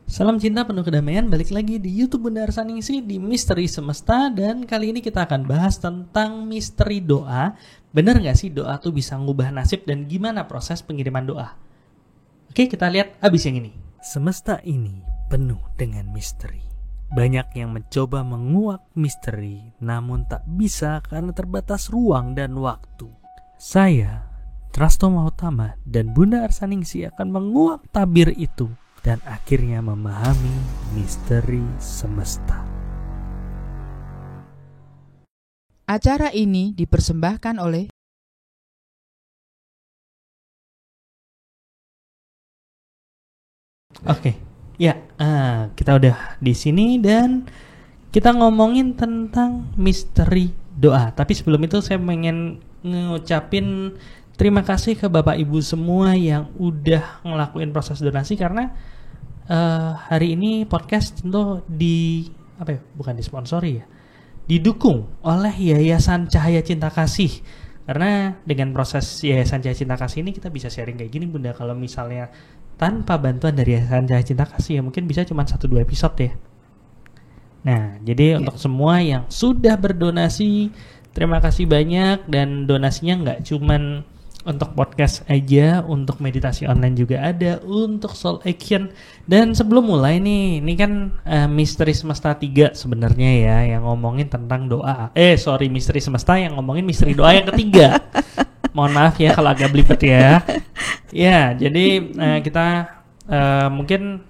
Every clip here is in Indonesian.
Salam cinta penuh kedamaian, balik lagi di YouTube Bunda Arsaningsih di Misteri Semesta. Dan kali ini kita akan bahas tentang misteri doa. Bener gak sih doa tuh bisa ngubah nasib dan gimana proses pengiriman doa? Oke, kita lihat abis yang ini. Semesta ini penuh dengan misteri. Banyak yang mencoba menguak misteri, namun tak bisa karena terbatas ruang dan waktu. Saya, Trasto Mahotama dan Bunda Arsaningsih akan menguak tabir itu dan akhirnya memahami misteri semesta. Acara ini dipersembahkan oleh Kita udah di sini dan kita ngomongin tentang misteri doa. Tapi sebelum itu saya pengen ngucapin terima kasih ke Bapak Ibu semua yang udah ngelakuin proses donasi, karena hari ini podcast tentu bukan disponsori ya, didukung oleh Yayasan Cahaya Cinta Kasih. Karena dengan proses Yayasan Cahaya Cinta Kasih ini kita bisa sharing kayak gini Bunda. Kalau misalnya tanpa bantuan dari Yayasan Cahaya Cinta Kasih ya mungkin bisa cuma 1-2 episode ya. Nah, jadi untuk semua yang sudah berdonasi, terima kasih banyak. Dan donasinya nggak cuman untuk podcast aja, untuk meditasi online juga ada, untuk soul action. Dan sebelum mulai nih, ini kan Misteri Semesta 3 sebenarnya ya, yang ngomongin tentang doa. Misteri Semesta yang ngomongin misteri doa yang ketiga. Mohon maaf ya kalau agak belibet ya. Ya, jadi kita mungkin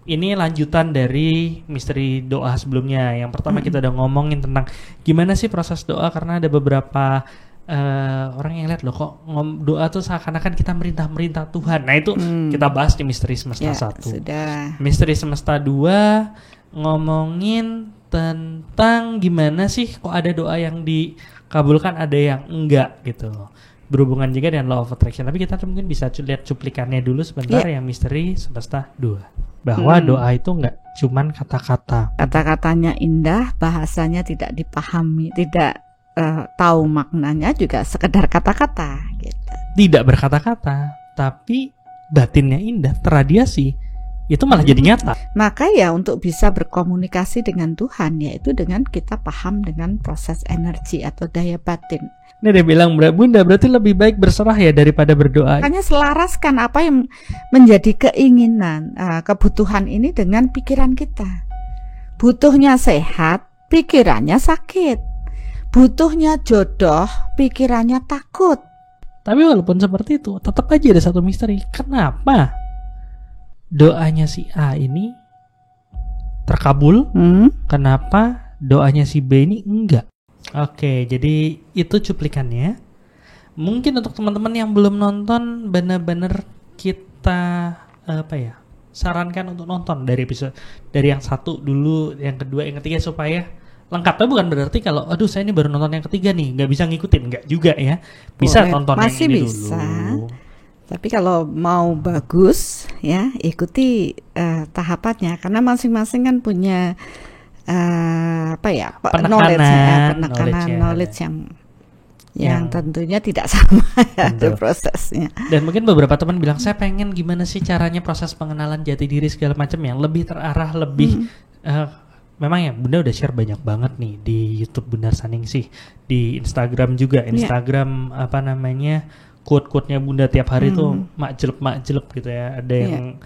ini lanjutan dari misteri doa sebelumnya. Yang pertama kita udah ngomongin tentang gimana sih proses doa, karena ada beberapa orang yang lihat loh kok doa tuh seakan-akan kita merintah Tuhan. Nah itu kita bahas di Misteri Semesta 1. Sudah. Misteri Semesta 2 ngomongin tentang gimana sih kok ada doa yang dikabulkan, ada yang enggak gitu. Berhubungan juga dengan Law of Attraction. Tapi kita mungkin bisa lihat cuplikannya dulu sebentar yang Misteri Semesta 2. Bahwa doa itu enggak cuman kata-kata. Kata-katanya indah, bahasanya tidak dipahami, tidak tahu maknanya, juga sekedar kata-kata gitu. Tidak berkata-kata, tapi batinnya indah, terradiasi. Itu malah jadi nyata. Maka ya untuk bisa berkomunikasi dengan Tuhan, yaitu dengan kita paham dengan proses energi atau daya batin. Ini dia bilang, Bunda berarti lebih baik berserah ya daripada berdoa. Hanya selaraskan apa yang menjadi keinginan, kebutuhan ini dengan pikiran kita. Butuhnya sehat, pikirannya sakit. Butuhnya jodoh, pikirannya takut. Tapi walaupun seperti itu, tetap aja ada satu misteri. Kenapa doanya si A ini terkabul? Kenapa doanya si B ini enggak? Oke, jadi itu cuplikannya. Mungkin untuk teman-teman yang belum nonton, benar-benar kita sarankan untuk nonton dari episode dari yang 1 dulu, yang kedua, yang ketiga, supaya lengkap. Tapi bukan berarti kalau saya ini baru nonton yang ketiga nih nggak bisa ngikutin, nggak juga ya. Bisa tonton masih yang ini bisa dulu. Tapi kalau mau bagus ya ikuti tahapannya, karena masing-masing kan punya knowledge yang tentunya tidak sama ya ada prosesnya. Dan mungkin beberapa teman bilang, saya pengen gimana sih caranya proses pengenalan jati diri segala macam yang lebih terarah, lebih memang ya Bunda udah share banyak banget nih di YouTube Bunda Arsaningsih, di Instagram juga. Instagram quote-quote-nya Bunda tiap hari tuh makjelep gitu ya. Ada yang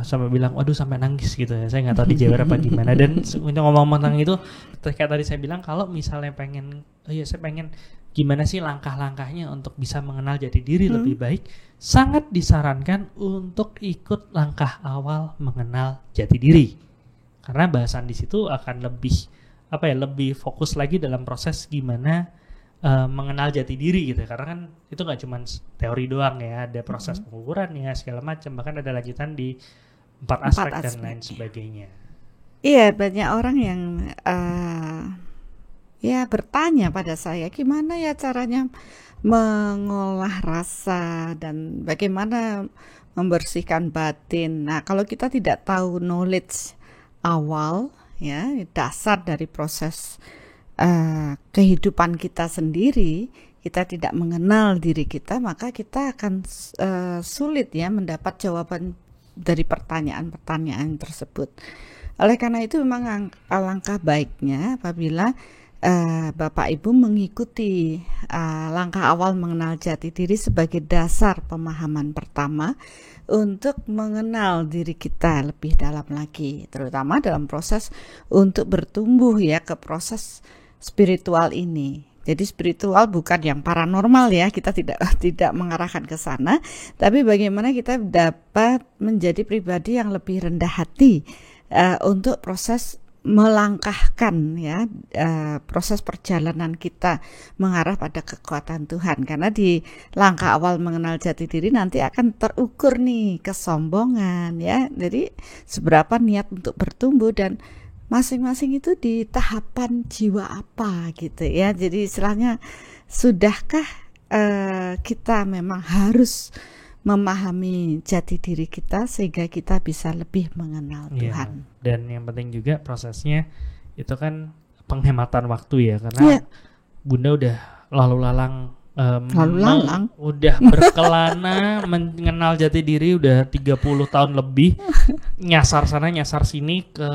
sampai bilang waduh sampai nangis gitu ya. Saya nggak tahu dijewer apa gimana. Dan untuk ngomong tentang itu, kayak tadi saya bilang, kalau misalnya saya pengen gimana sih langkah-langkahnya untuk bisa mengenal jati diri lebih baik, sangat disarankan untuk ikut langkah awal mengenal jati diri. Karena bahasan di situ akan lebih fokus lagi dalam proses gimana mengenal jati diri gitu. Karena kan itu nggak cuma teori doang ya, ada proses pengukurannya segala macam, bahkan ada lanjutan di 4 aspek dan lain sebagainya. Iya, banyak orang yang bertanya pada saya, gimana ya caranya mengolah rasa dan bagaimana membersihkan batin. Nah, kalau kita tidak tahu knowledge awal ya, dasar dari proses kehidupan kita sendiri, kita tidak mengenal diri kita, maka kita akan sulit ya mendapat jawaban dari pertanyaan-pertanyaan tersebut. Oleh karena itu memang alangkah baiknya apabila Bapak Ibu mengikuti langkah awal mengenal jati diri sebagai dasar pemahaman pertama untuk mengenal diri kita lebih dalam lagi, terutama dalam proses untuk bertumbuh ya ke proses spiritual ini. Jadi spiritual bukan yang paranormal ya, kita tidak mengarahkan ke sana, tapi bagaimana kita dapat menjadi pribadi yang lebih rendah hati untuk proses melangkahkan ya proses perjalanan kita mengarah pada kekuatan Tuhan. Karena di langkah awal mengenal jati diri nanti akan terukur nih kesombongan ya. Jadi seberapa niat untuk bertumbuh, dan masing-masing itu di tahapan jiwa apa gitu ya. Jadi istilahnya, sudahkah kita memang harus memahami jati diri kita sehingga kita bisa lebih mengenal Tuhan. Dan yang penting juga prosesnya itu kan penghematan waktu ya, karena Bunda udah lalu lalang udah berkelana mengenal jati diri udah 30 tahun lebih, nyasar sana nyasar sini, ke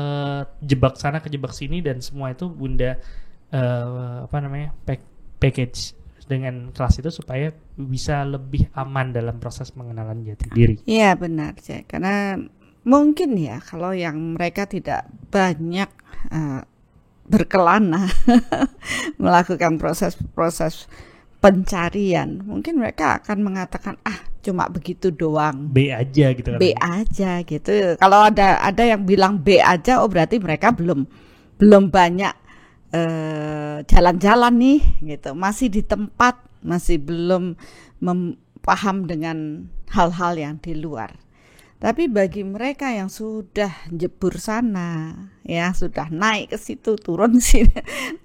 jebak sana ke jebak sini, dan semua itu Bunda package dengan kelas itu supaya bisa lebih aman dalam proses pengenalan jati diri. Iya benar, Jack. Karena mungkin ya kalau yang mereka tidak banyak berkelana melakukan proses pencarian, mungkin mereka akan mengatakan cuma begitu doang, B aja gitu kan. B aja gitu. Kalau ada yang bilang B aja, berarti mereka belum banyak jalan-jalan nih gitu, masih di tempat, masih belum paham dengan hal-hal yang di luar. Tapi bagi mereka yang sudah jebur sana ya, sudah naik ke situ turun sini,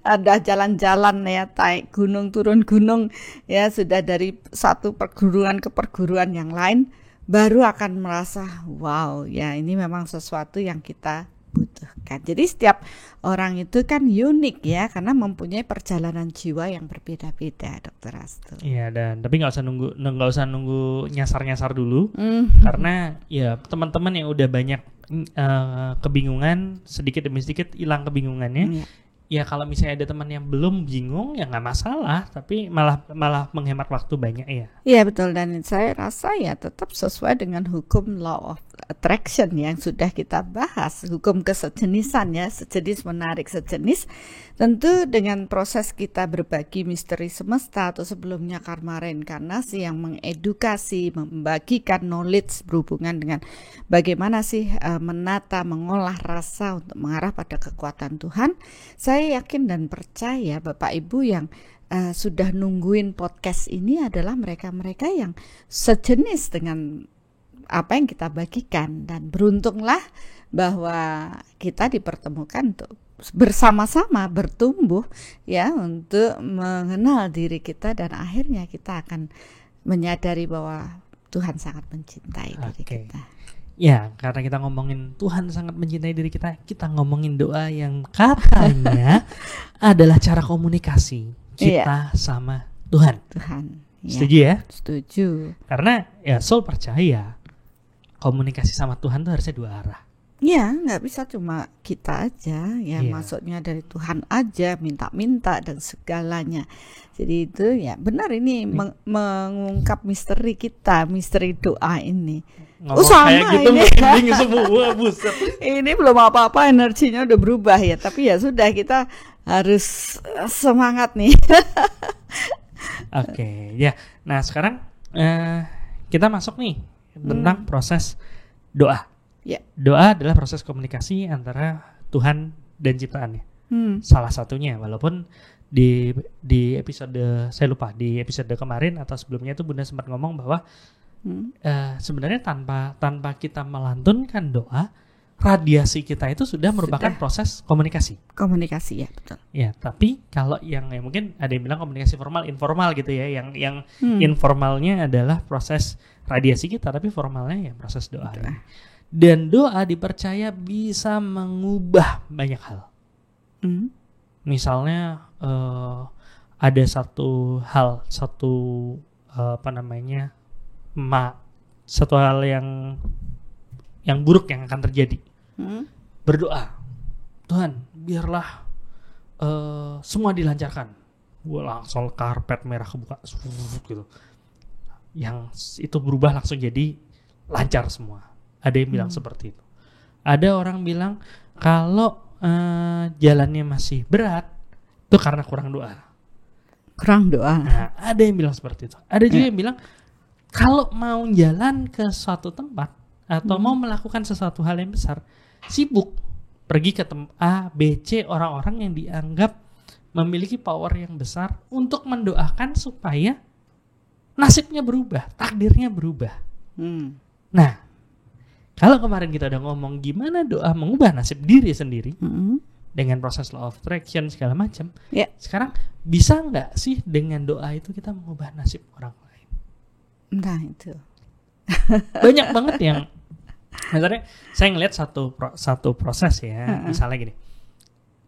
ada jalan-jalan ya, naik gunung turun gunung ya, sudah dari satu perguruan ke perguruan yang lain, baru akan merasa wow ya, ini memang sesuatu yang kita butuhkan. Jadi setiap orang itu kan unik ya, karena mempunyai perjalanan jiwa yang berbeda-beda, Dr. Astu. Iya, dan tapi nggak usah nunggu nyasar dulu, karena ya teman-teman yang udah banyak kebingungan, sedikit demi sedikit hilang kebingungannya. Ya kalau misalnya ada teman yang belum bingung ya nggak masalah, tapi malah menghemat waktu banyak ya. Iya betul, dan saya rasa ya tetap sesuai dengan hukum law of attraction yang sudah kita bahas, hukum kesejenisan ya, sejenis menarik sejenis. Tentu dengan proses kita berbagi misteri semesta atau sebelumnya karma reinkarnasi yang mengedukasi, membagikan knowledge berhubungan dengan bagaimana sih menata, mengolah rasa untuk mengarah pada kekuatan Tuhan. Saya yakin dan percaya Bapak Ibu yang sudah nungguin podcast ini adalah mereka-mereka yang sejenis dengan apa yang kita bagikan, dan beruntunglah bahwa kita dipertemukan untuk bersama-sama bertumbuh ya, untuk mengenal diri kita, dan akhirnya kita akan menyadari bahwa Tuhan sangat mencintai diri kita. Ya, karena kita ngomongin Tuhan sangat mencintai diri kita, kita ngomongin doa yang katanya adalah cara komunikasi kita sama Tuhan. Setuju ya? Setuju. Karena ya Soul percaya komunikasi sama Tuhan itu harusnya dua arah. Ya, nggak bisa cuma kita aja ya, maksudnya dari Tuhan aja, minta-minta dan segalanya. Jadi itu ya benar, ini mengungkap misteri kita, misteri doa ini. Sama kayak gitu ini semua, buset. Ini belum apa-apa, energinya udah berubah ya, tapi ya sudah, kita harus semangat nih. Oke, ya. Nah sekarang kita masuk nih tentang proses doa. Doa adalah proses komunikasi antara Tuhan dan ciptaannya. Salah satunya, walaupun di episode, saya lupa, di episode kemarin atau sebelumnya itu Bunda sempat ngomong bahwa sebenarnya tanpa kita melantunkan doa, radiasi kita itu sudah merupakan proses komunikasi. Komunikasi ya, betul. Ya, tapi kalau yang mungkin ada yang bilang komunikasi formal, informal gitu ya. Yang informalnya adalah proses radiasi kita, tapi formalnya ya proses doa. Dan doa dipercaya bisa mengubah banyak hal. Misalnya ada satu hal yang yang buruk yang akan terjadi. Berdoa, Tuhan biarlah semua dilancarkan. Gue langsung karpet merah kebuka gitu. Yang itu berubah langsung jadi lancar semua. Ada yang bilang seperti itu. Ada orang bilang kalau jalannya masih berat itu karena kurang doa. Kurang doa. Nah, ada yang bilang seperti itu. Ada juga yang bilang kalau mau jalan ke suatu tempat atau mau melakukan sesuatu hal yang besar, sibuk pergi ke A, B, C orang-orang yang dianggap memiliki power yang besar untuk mendoakan supaya nasibnya berubah, takdirnya berubah. Nah, kalau kemarin kita udah ngomong gimana doa mengubah nasib diri sendiri dengan proses law of attraction segala macam, sekarang bisa nggak sih dengan doa itu kita mengubah nasib orang lain? Nah itu banyak banget yang, misalnya saya ngelihat satu proses ya, misalnya gini.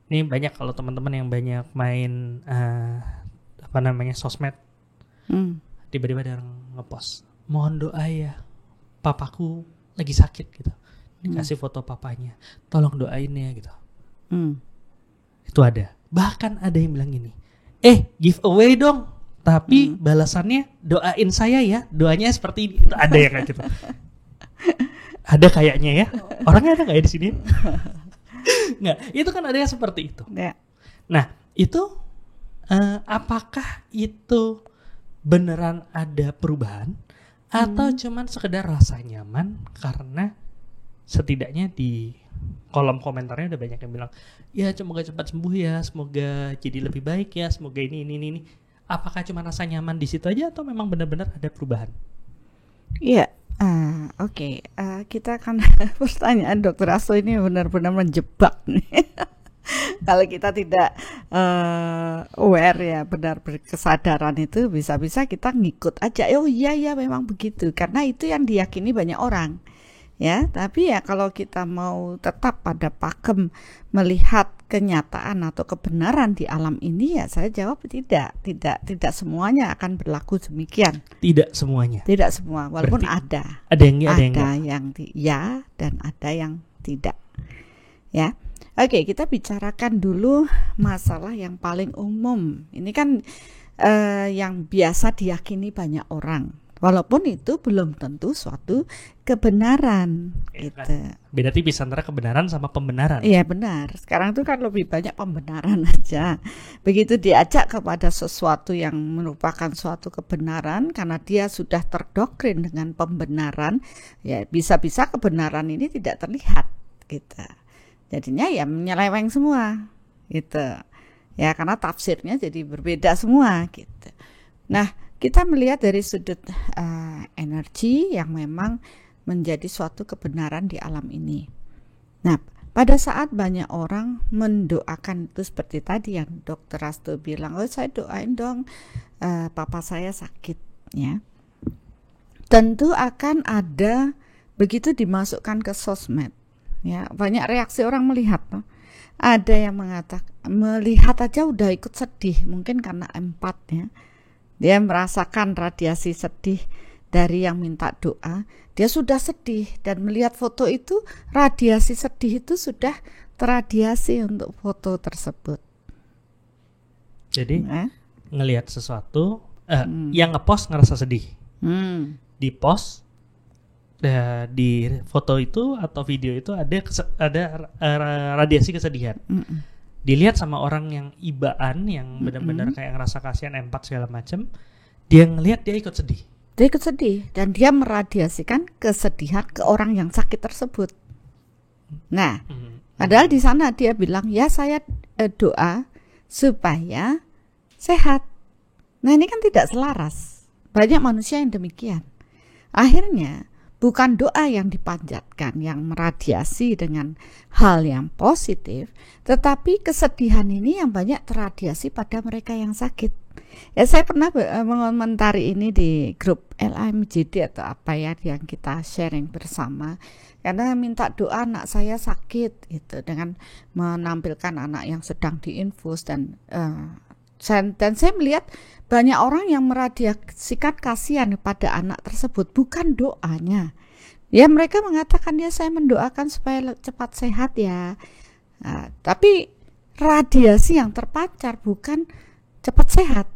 Ini banyak kalau teman-teman yang banyak main sosmed, tiba-tiba ada orang ngepost, mohon doa ya, papaku lagi sakit gitu, dikasih foto papanya, tolong doain ya gitu. Itu ada. Bahkan ada yang bilang gini, giveaway dong, tapi balasannya doain saya ya, doanya seperti ini. Itu ada yang kayak gitu. Ada kayaknya ya. Orangnya ada nggak ya di sini? Nggak, itu kan ada yang seperti itu. Nah, itu apakah itu beneran ada perubahan atau cuman sekedar rasa nyaman karena setidaknya di kolom komentarnya ada banyak yang bilang, ya semoga cepat sembuh ya, semoga jadi lebih baik ya, semoga ini. Apakah cuma rasa nyaman di situ aja atau memang benar-benar ada perubahan? Iya. Oke. Kita akan pertanyaan Dr. Asto ini benar-benar menjebak nih. Kalau kita tidak aware ya, benar berkesadaran itu, bisa-bisa kita ngikut aja. Oh iya memang begitu, karena itu yang diyakini banyak orang. Ya, tapi ya kalau kita mau tetap pada pakem melihat kenyataan atau kebenaran di alam ini, ya saya jawab tidak semuanya akan berlaku demikian. Tidak semuanya. Tidak semua, walaupun berarti ada yang ya dan ada yang tidak. Ya. Oke, kita bicarakan dulu masalah yang paling umum. Ini kan yang biasa diyakini banyak orang. Walaupun itu belum tentu suatu kebenaran, gitu. Beda tipis antara kebenaran sama pembenaran. Iya benar. Sekarang itu kan lebih banyak pembenaran aja. Begitu diajak kepada sesuatu yang merupakan suatu kebenaran, karena dia sudah terdoktrin dengan pembenaran, ya bisa-bisa kebenaran ini tidak terlihat, gitu. Jadinya ya menyeleweng semua, gitu. Ya karena tafsirnya jadi berbeda semua, gitu. Nah, kita melihat dari sudut energi yang memang menjadi suatu kebenaran di alam ini. Nah, pada saat banyak orang mendoakan itu seperti tadi yang Dr. Asto bilang, saya doain dong papa saya sakit, ya. Tentu akan ada, begitu dimasukkan ke sosmed, ya banyak reaksi orang melihat. Ada yang mengatakan melihat aja udah ikut sedih, mungkin karena empat ya. Dia merasakan radiasi sedih dari yang minta doa. Dia sudah sedih dan melihat foto itu, radiasi sedih itu sudah terradiasi untuk foto tersebut. Jadi ngelihat sesuatu, yang ngepost ngerasa sedih. Di post, di foto itu atau video itu ada radiasi kesedihan. Dilihat sama orang yang ibaan, yang benar-benar kayak ngerasa kasihan, empat segala macam, dia ngelihat dia ikut sedih. Dia ikut sedih dan dia meradiasikan kesedihan ke orang yang sakit tersebut. Nah, padahal di sana dia bilang, ya saya doa supaya sehat. Nah ini kan tidak selaras. Banyak manusia yang demikian. Akhirnya bukan doa yang dipanjatkan, yang meradiasi dengan hal yang positif, tetapi kesedihan ini yang banyak terradiasi pada mereka yang sakit. Ya saya pernah mengomentari ini di grup LIMJD atau apa ya yang kita sharing bersama, karena minta doa anak saya sakit gitu, dengan menampilkan anak yang sedang diinfus dan saya melihat banyak orang yang meradiasikan kasihan pada anak tersebut, bukan doanya. Ya mereka mengatakan ya saya mendoakan supaya cepat sehat ya. Nah, tapi radiasi yang terpancar bukan cepat sehat,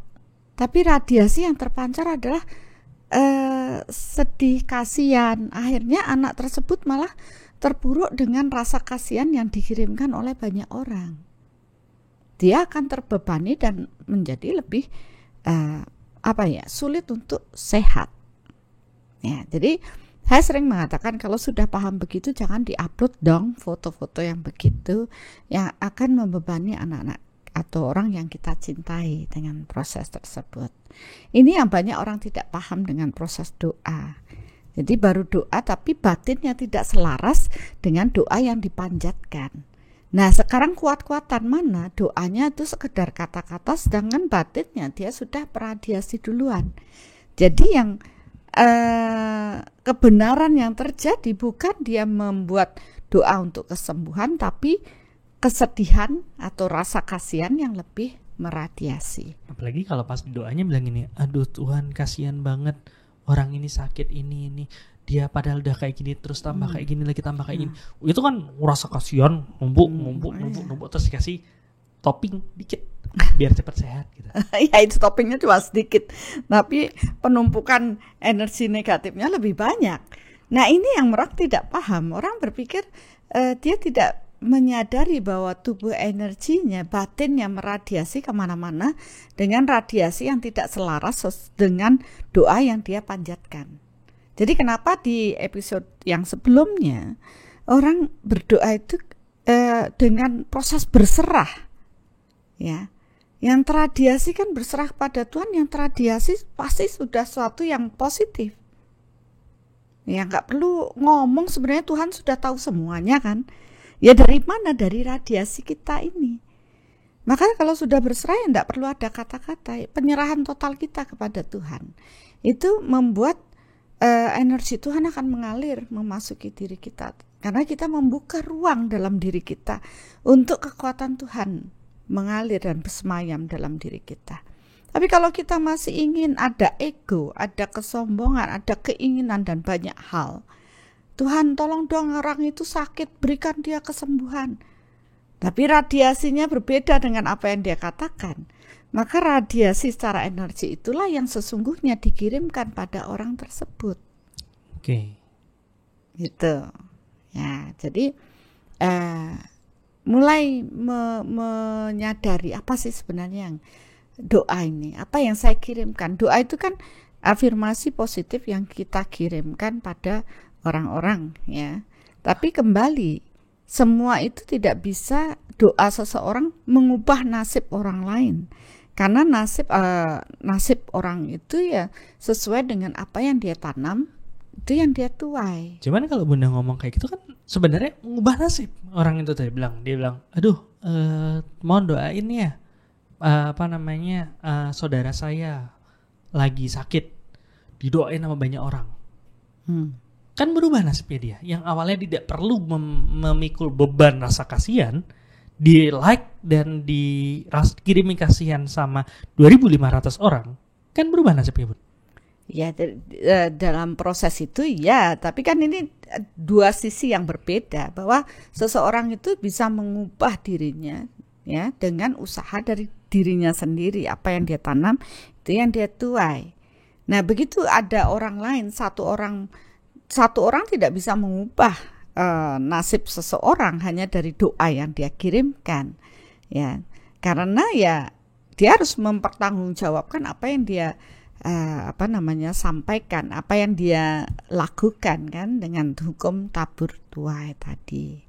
tapi radiasi yang terpancar adalah sedih, kasihan. Akhirnya anak tersebut malah terpuruk dengan rasa kasihan yang dikirimkan oleh banyak orang. Dia akan terbebani dan menjadi lebih sulit untuk sehat. Ya, jadi saya sering mengatakan kalau sudah paham begitu jangan diupload dong foto-foto yang begitu yang akan membebani anak-anak atau orang yang kita cintai dengan proses tersebut. Ini yang banyak orang tidak paham dengan proses doa. Jadi baru doa tapi batinnya tidak selaras dengan doa yang dipanjatkan. Nah sekarang kuat-kuatan mana doanya itu sekedar kata-kata sedangkan batinnya dia sudah beradiasi duluan. Jadi yang kebenaran yang terjadi bukan dia membuat doa untuk kesembuhan tapi kesedihan atau rasa kasihan yang lebih meradiasi. Apalagi kalau pas doanya bilang ini, aduh Tuhan kasihan banget orang ini sakit ini dia padahal udah kayak gini terus tambah kayak gini lagi tambah kayak gini. Itu kan rasa kasihan numpuk terus dikasih topping dikit biar cepat sehat gitu. Ya itu toppingnya cuma sedikit, tapi penumpukan energi negatifnya lebih banyak. Nah ini yang orang tidak paham. Orang berpikir dia tidak menyadari bahwa tubuh energinya, batinnya meradiasi kemana-mana dengan radiasi yang tidak selaras dengan doa yang dia panjatkan. Jadi kenapa di episode yang sebelumnya orang berdoa itu dengan proses berserah, ya. Yang teradiasi kan berserah pada Tuhan, yang teradiasi pasti sudah sesuatu yang positif. Ya nggak perlu ngomong, sebenarnya Tuhan sudah tahu semuanya kan. Ya dari mana? Dari radiasi kita ini. Maka kalau sudah berserah ya nggak perlu ada kata-kata. Penyerahan total kita kepada Tuhan itu membuat energi Tuhan akan mengalir memasuki diri kita. Karena kita membuka ruang dalam diri kita untuk kekuatan Tuhan mengalir dan bersemayam dalam diri kita. Tapi kalau kita masih ingin ada ego, ada kesombongan, ada keinginan dan banyak hal, Tuhan tolong dong orang itu sakit, berikan dia kesembuhan. Tapi radiasinya berbeda dengan apa yang dia katakan. Maka radiasi secara energi itulah yang sesungguhnya dikirimkan pada orang tersebut. Oke. Gitu. Ya, jadi mulai menyadari apa sih sebenarnya yang doa ini, apa yang saya kirimkan. Doa itu kan afirmasi positif yang kita kirimkan pada orang-orang ya. Tapi kembali, semua itu tidak bisa doa seseorang mengubah nasib orang lain. Karena nasib orang itu ya sesuai dengan apa yang dia tanam, itu yang dia tuai. Cuman kalau Bunda ngomong kayak gitu kan sebenarnya mengubah nasib orang itu tadi dia bilang, aduh mohon doain ya saudara saya lagi sakit, didoain sama banyak orang. Kan berubah nasibnya dia. Yang awalnya tidak perlu memikul beban rasa kasihan, di like dan kirimi kasihan sama 2.500 orang, kan berubah nasibnya, Bun. Ya dalam proses itu ya, tapi kan ini dua sisi yang berbeda, bahwa seseorang itu bisa mengubah dirinya ya dengan usaha dari dirinya sendiri. Apa yang dia tanam itu yang dia tuai. Nah begitu ada orang lain, satu orang tidak bisa mengubah nasib seseorang hanya dari doa yang dia kirimkan ya, karena ya dia harus mempertanggungjawabkan apa yang dia sampaikan, apa yang dia lakukan kan dengan hukum tabur tuai tadi.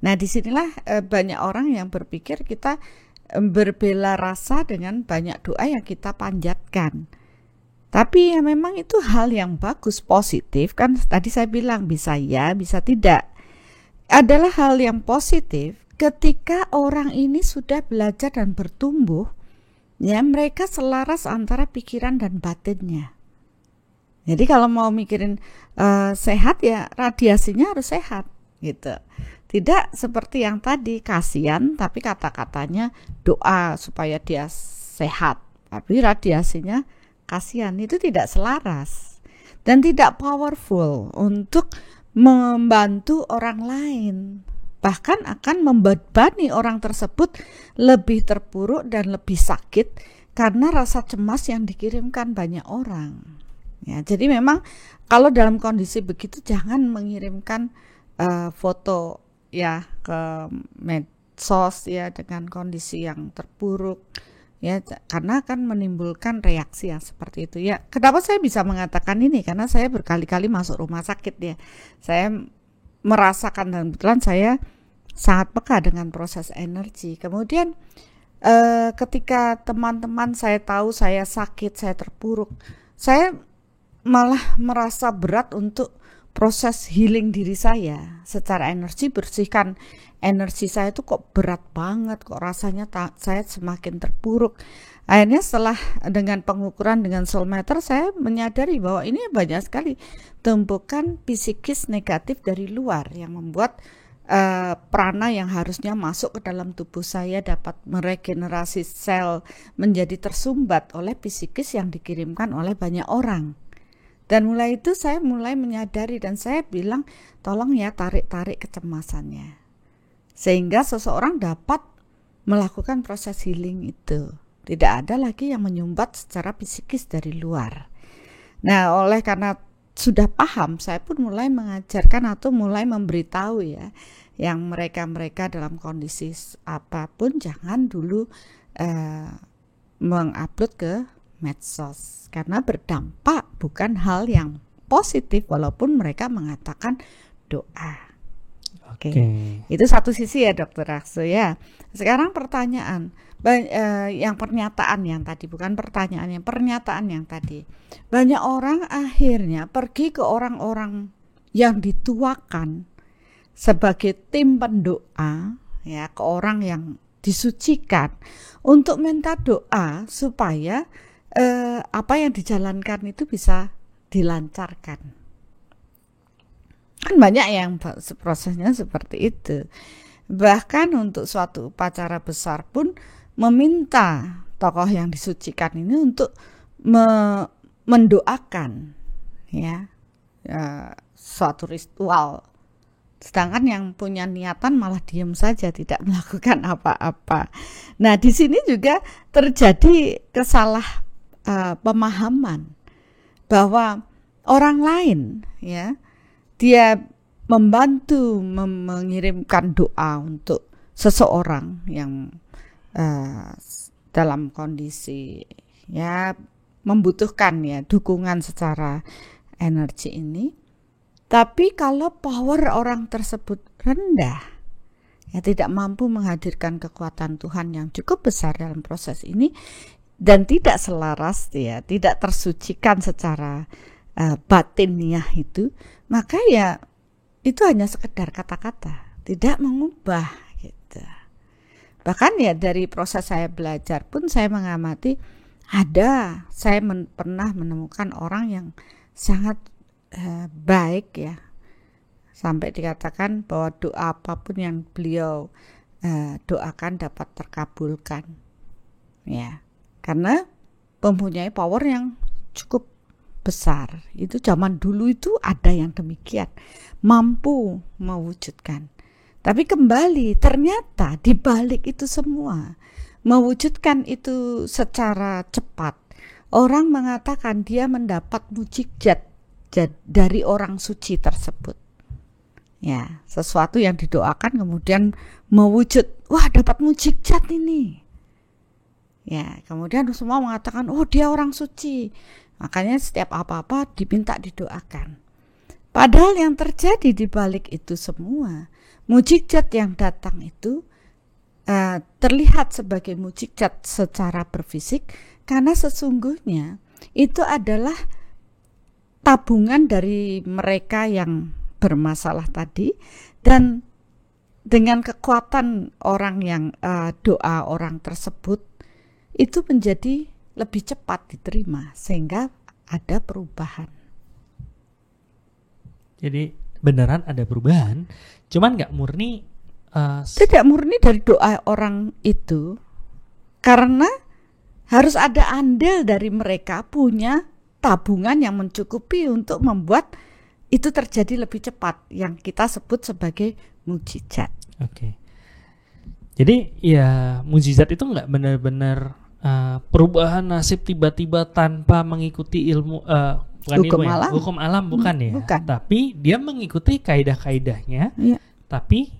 Nah disinilah banyak orang yang berpikir kita berbela rasa dengan banyak doa yang kita panjatkan. Tapi ya memang itu hal yang bagus, positif kan. Tadi saya bilang bisa ya, bisa tidak. Adalah hal yang positif ketika orang ini sudah belajar dan bertumbuh. Ya mereka selaras antara pikiran dan batinnya. Jadi kalau mau mikirin sehat ya radiasinya harus sehat gitu. Tidak seperti yang tadi kasihan tapi kata-katanya doa supaya dia sehat. Tapi radiasinya kasihan, itu tidak selaras dan tidak powerful untuk membantu orang lain, bahkan akan membebani orang tersebut lebih terpuruk dan lebih sakit karena rasa cemas yang dikirimkan banyak orang. Ya, jadi memang kalau dalam kondisi begitu jangan mengirimkan foto ya ke medsos ya dengan kondisi yang terpuruk ya, karena akan menimbulkan reaksi yang seperti itu ya. Kenapa saya bisa mengatakan ini? Karena saya berkali-kali masuk rumah sakit ya. Saya merasakan, dan kebetulan saya sangat peka dengan proses energi. Kemudian ketika teman-teman saya tahu saya sakit, saya terpuruk, saya malah merasa berat untuk proses healing diri saya secara energi, bersihkan energi saya itu kok berat banget, kok rasanya saya semakin terpuruk. Akhirnya setelah dengan pengukuran dengan soul meter, saya menyadari bahwa ini banyak sekali tumpukan psikis negatif dari luar yang membuat prana yang harusnya masuk ke dalam tubuh saya dapat meregenerasi sel menjadi tersumbat oleh psikis yang dikirimkan oleh banyak orang. Dan mulai itu saya mulai menyadari, dan saya bilang tolong ya tarik-tarik kecemasannya, sehingga seseorang dapat melakukan proses healing itu. Tidak ada lagi yang menyumbat secara psikis dari luar. Nah, oleh karena sudah paham, saya pun mulai mengajarkan atau mulai memberitahu ya, yang mereka dalam kondisi apapun jangan dulu mengupload ke medsos, karena berdampak bukan hal yang positif walaupun mereka mengatakan doa. Oke. Itu satu sisi ya Dokter Rakso ya. Sekarang pertanyaan yang pernyataan yang tadi, bukan pertanyaan, yang pernyataan yang tadi. Banyak orang akhirnya pergi ke orang-orang yang dituakan sebagai tim pendoa ya, ke orang yang disucikan untuk minta doa supaya apa yang dijalankan itu bisa dilancarkan. Kan banyak yang prosesnya seperti itu. Bahkan untuk suatu upacara besar pun meminta tokoh yang disucikan ini untuk mendoakan ya, suatu ritual. Sedangkan yang punya niatan malah diam saja, tidak melakukan apa-apa. Nah, di sini juga terjadi pemahaman bahwa orang lain ya, dia membantu mengirimkan doa untuk seseorang yang dalam kondisi ya membutuhkan ya dukungan secara energi ini. Tapi kalau power orang tersebut rendah, ya tidak mampu menghadirkan kekuatan Tuhan yang cukup besar dalam proses ini, dan tidak selaras ya, tidak tersucikan secara batiniah itu, maka ya itu hanya sekedar kata-kata, tidak mengubah gitu. Bahkan ya dari proses saya belajar pun saya mengamati, saya pernah menemukan orang yang sangat baik ya, sampai dikatakan bahwa doa apapun yang beliau doakan dapat terkabulkan ya, karena mempunyai power yang cukup besar. Itu zaman dulu itu ada yang demikian, mampu mewujudkan. Tapi kembali ternyata di balik itu semua, mewujudkan itu secara cepat, orang mengatakan dia mendapat mukjizat dari orang suci tersebut. Ya, sesuatu yang didoakan kemudian mewujud. Wah, dapat mukjizat ini. Ya, kemudian semua mengatakan, oh dia orang suci. Makanya setiap apa-apa diminta didoakan. Padahal yang terjadi di balik itu semua, mukjizat yang datang itu terlihat sebagai mukjizat secara berfisik, karena sesungguhnya itu adalah tabungan dari mereka yang bermasalah tadi, dan dengan kekuatan orang yang doa orang tersebut itu menjadi lebih cepat diterima, sehingga ada perubahan. Jadi beneran ada perubahan, cuman nggak murni. Tidak murni dari doa orang itu, karena harus ada andil dari mereka punya tabungan yang mencukupi untuk membuat itu terjadi lebih cepat, yang kita sebut sebagai mukjizat. Oke. Jadi ya mukjizat itu nggak benar-benar perubahan nasib tiba-tiba tanpa mengikuti ilmu bukan Hukum ilmu ya, alam. hukum alam bukan ya. Bukan. Tapi dia mengikuti kaidah-kaidahnya, Iya. tapi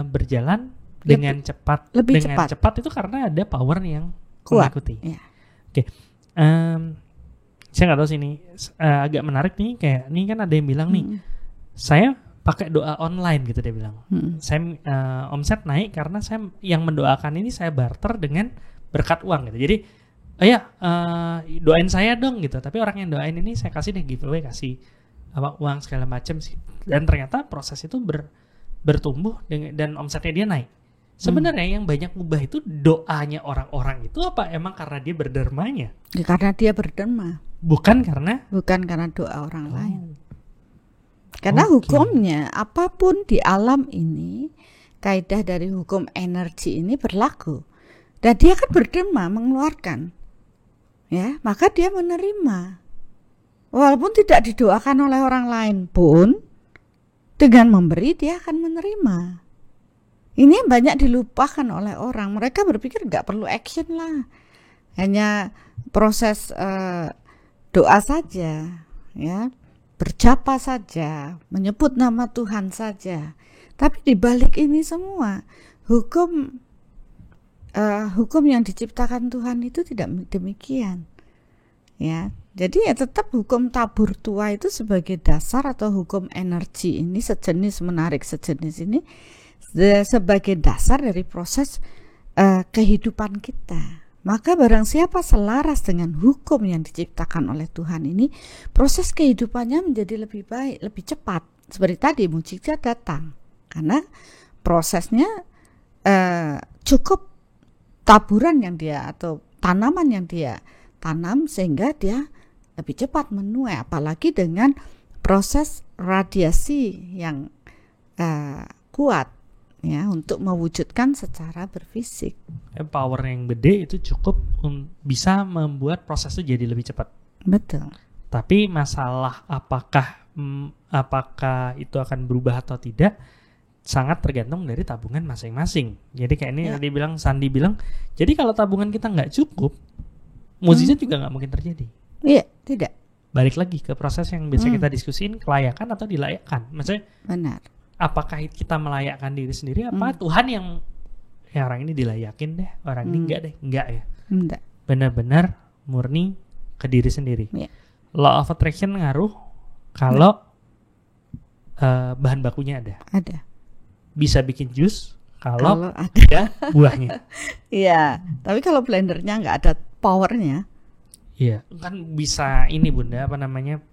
berjalan dengan cepat. lebih Dengan cepat. cepat itu karena ada power yang Kuat. mengikuti. Iya. Oke. Saya nggak tahu sih ini agak menarik nih, kayak ini kan ada yang bilang nih, saya pakai doa online gitu dia bilang. Saya omset naik karena saya yang mendoakan ini saya barter dengan berkat uang gitu. Jadi doain saya dong gitu. Tapi orang yang doain ini saya kasih deh giveaway, kasih uang segala macam sih. Dan ternyata proses itu bertumbuh dan omsetnya dia naik. Sebenarnya yang banyak ubah itu doanya orang-orang itu apa emang karena dia berdermanya? Ya, karena dia berderma, Bukan karena doa orang lain. Karena Oke. hukumnya apapun di alam ini, kaidah dari hukum energi ini berlaku. Dan dia kan berderma mengeluarkan. Ya, maka dia menerima. Walaupun tidak didoakan oleh orang lain pun, dengan memberi dia akan menerima. Ini yang banyak dilupakan oleh orang. Mereka berpikir nggak perlu action lah. Hanya proses doa saja, ya. Berjapa saja, menyebut nama Tuhan saja. Tapi di balik ini semua, hukum yang diciptakan Tuhan itu tidak demikian. Ya, jadi ya tetap hukum tabur tua itu sebagai dasar, atau hukum energi ini sejenis menarik sejenis ini sebagai dasar dari proses kehidupan kita. Maka barang siapa selaras dengan hukum yang diciptakan oleh Tuhan ini, proses kehidupannya menjadi lebih baik, lebih cepat. Seperti tadi mukjizat datang karena prosesnya cukup taburan yang dia atau tanaman yang dia tanam sehingga dia lebih cepat menuai, apalagi dengan proses radiasi yang kuat ya untuk mewujudkan secara berfisik. power yang gede itu cukup bisa membuat proses itu jadi lebih cepat. Betul. Tapi masalah apakah itu akan berubah atau tidak sangat tergantung dari tabungan masing-masing. Jadi kayak ini tadi Sandi bilang, jadi kalau tabungan kita nggak cukup, mukjizat juga nggak mungkin terjadi. Iya, tidak. Balik lagi ke proses yang biasa kita diskusin, kelayakan atau dilayakkan. Maksudnya Benar. apakah kita melayakkan diri sendiri, apa Tuhan yang orang ini dilayakin deh, orang ini enggak ya. Enggak. Benar-benar murni ke diri sendiri. Iya. Law of attraction ngaruh kalau bahan bakunya ada. Ada. Bisa bikin jus kalau ada buahnya. Iya, tapi kalau blendernya nggak ada powernya. Iya, kan bisa ini Bunda, apa namanya,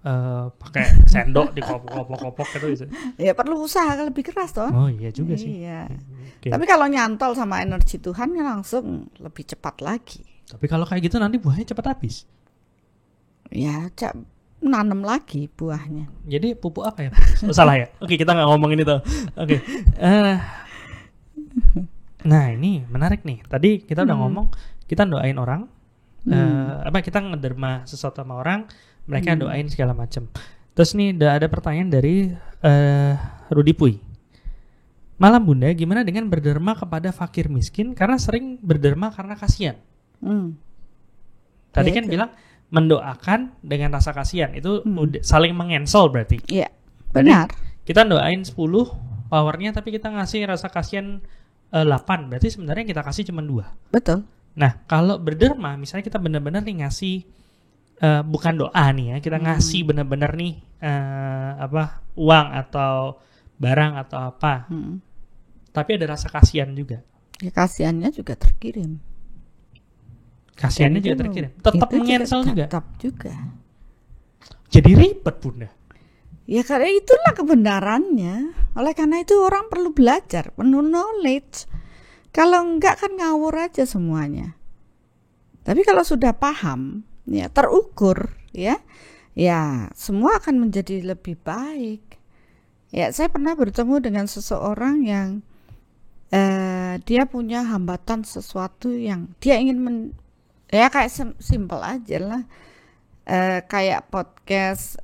pakai sendok dikopok-kopok gitu bisa. Ya perlu usaha lebih keras toh. Oh iya juga sih. Iya. Okay. Tapi kalau nyantol sama energi Tuhan ya langsung lebih cepat lagi. Tapi kalau kayak gitu nanti buahnya cepat habis. Ya, nanam lagi buahnya. Jadi pupuk apa ya? Oh, salah ya? Oke, kita nggak ngomongin itu. Oke. Nah ini menarik nih. Tadi kita udah ngomong, kita doain orang. Kita ngederma sesuatu sama orang, mereka doain segala macam. Terus nih ada pertanyaan dari Rudi Pui. Malam Bunda, gimana dengan berderma kepada fakir miskin karena sering berderma karena kasihan? Tadi kan bilang mendoakan dengan rasa kasihan itu udah saling mengensel berarti. Iya, benar. Kita doain 10 powernya tapi kita ngasih rasa kasihan 8, berarti sebenarnya kita kasih cuma 2. Betul. Nah, kalau berderma, misalnya kita benar-benar nih ngasih bukan doa nih ya, kita ngasih benar-benar nih uang atau barang atau apa, tapi ada rasa kasihan juga. Ya, kasihannya juga terkirim. Kasihannya juga terkirim. Tetap mengensel juga. Tetap juga. Jadi ribet Bunda. Ya karena itulah kebenarannya. Oleh karena itu orang perlu belajar, penuh knowledge. Kalau enggak kan ngawur aja semuanya. Tapi kalau sudah paham, ya terukur, ya semua akan menjadi lebih baik. Ya saya pernah bertemu dengan seseorang yang dia punya hambatan sesuatu yang dia ingin kayak simple aja lah. kayak podcast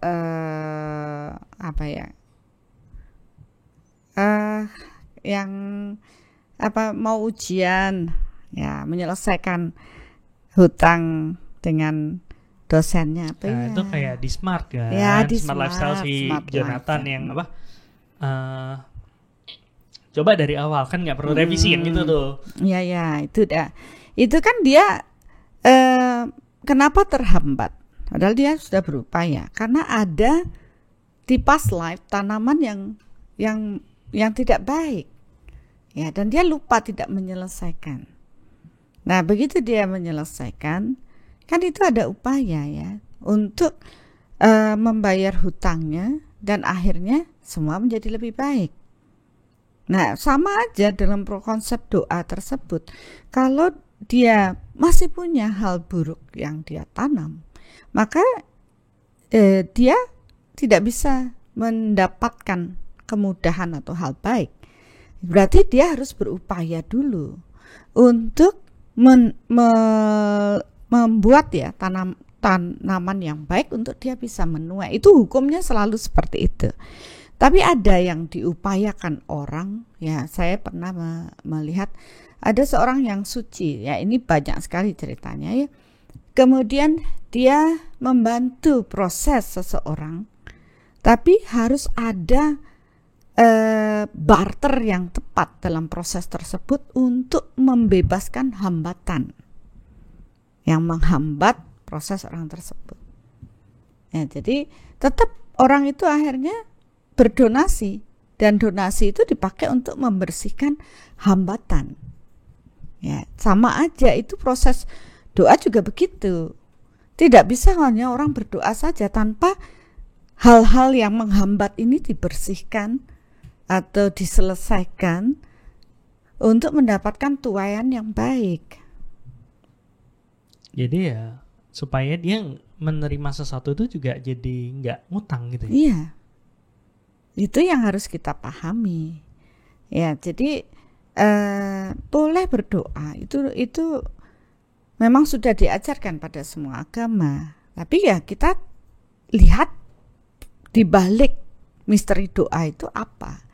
apa ya? Yang apa mau ujian ya, menyelesaikan hutang dengan dosennya apa ya? Itu kayak di Smart kan, Ya, di Smart Lifestyle si Smart Jonathan Lifestyle. yang apa? Coba dari awal kan nggak perlu revisi kan gitu tuh. Ya ya, itu dah. Itu kan dia kenapa terhambat? Padahal dia sudah berupaya karena ada di past life tanaman yang tidak baik. Ya, dan dia lupa tidak menyelesaikan. Nah, begitu dia menyelesaikan, kan itu ada upaya ya untuk membayar hutangnya dan akhirnya semua menjadi lebih baik. Nah, sama aja dalam konsep doa tersebut. Kalau dia masih punya hal buruk yang dia tanam, maka dia tidak bisa mendapatkan kemudahan atau hal baik. Berarti dia harus berupaya dulu untuk membuat ya tanaman yang baik untuk dia bisa menuai. Itu hukumnya selalu seperti itu. Tapi ada yang diupayakan orang, ya saya pernah melihat ada seorang yang suci, ya ini banyak sekali ceritanya ya. Kemudian dia membantu proses seseorang, tapi harus ada barter yang tepat dalam proses tersebut untuk membebaskan hambatan yang menghambat proses orang tersebut. Ya, jadi tetap orang itu akhirnya berdonasi dan donasi itu dipakai untuk membersihkan hambatan. Ya, sama aja itu proses doa juga begitu. Tidak bisa hanya orang berdoa saja tanpa hal-hal yang menghambat ini dibersihkan atau diselesaikan untuk mendapatkan tuaian yang baik. Jadi ya supaya dia menerima sesuatu itu juga jadi nggak ngutang gitu ya. Iya. Itu yang harus kita pahami. Ya, jadi boleh berdoa. Itu memang sudah diajarkan pada semua agama. Tapi ya kita lihat di balik misteri doa itu apa.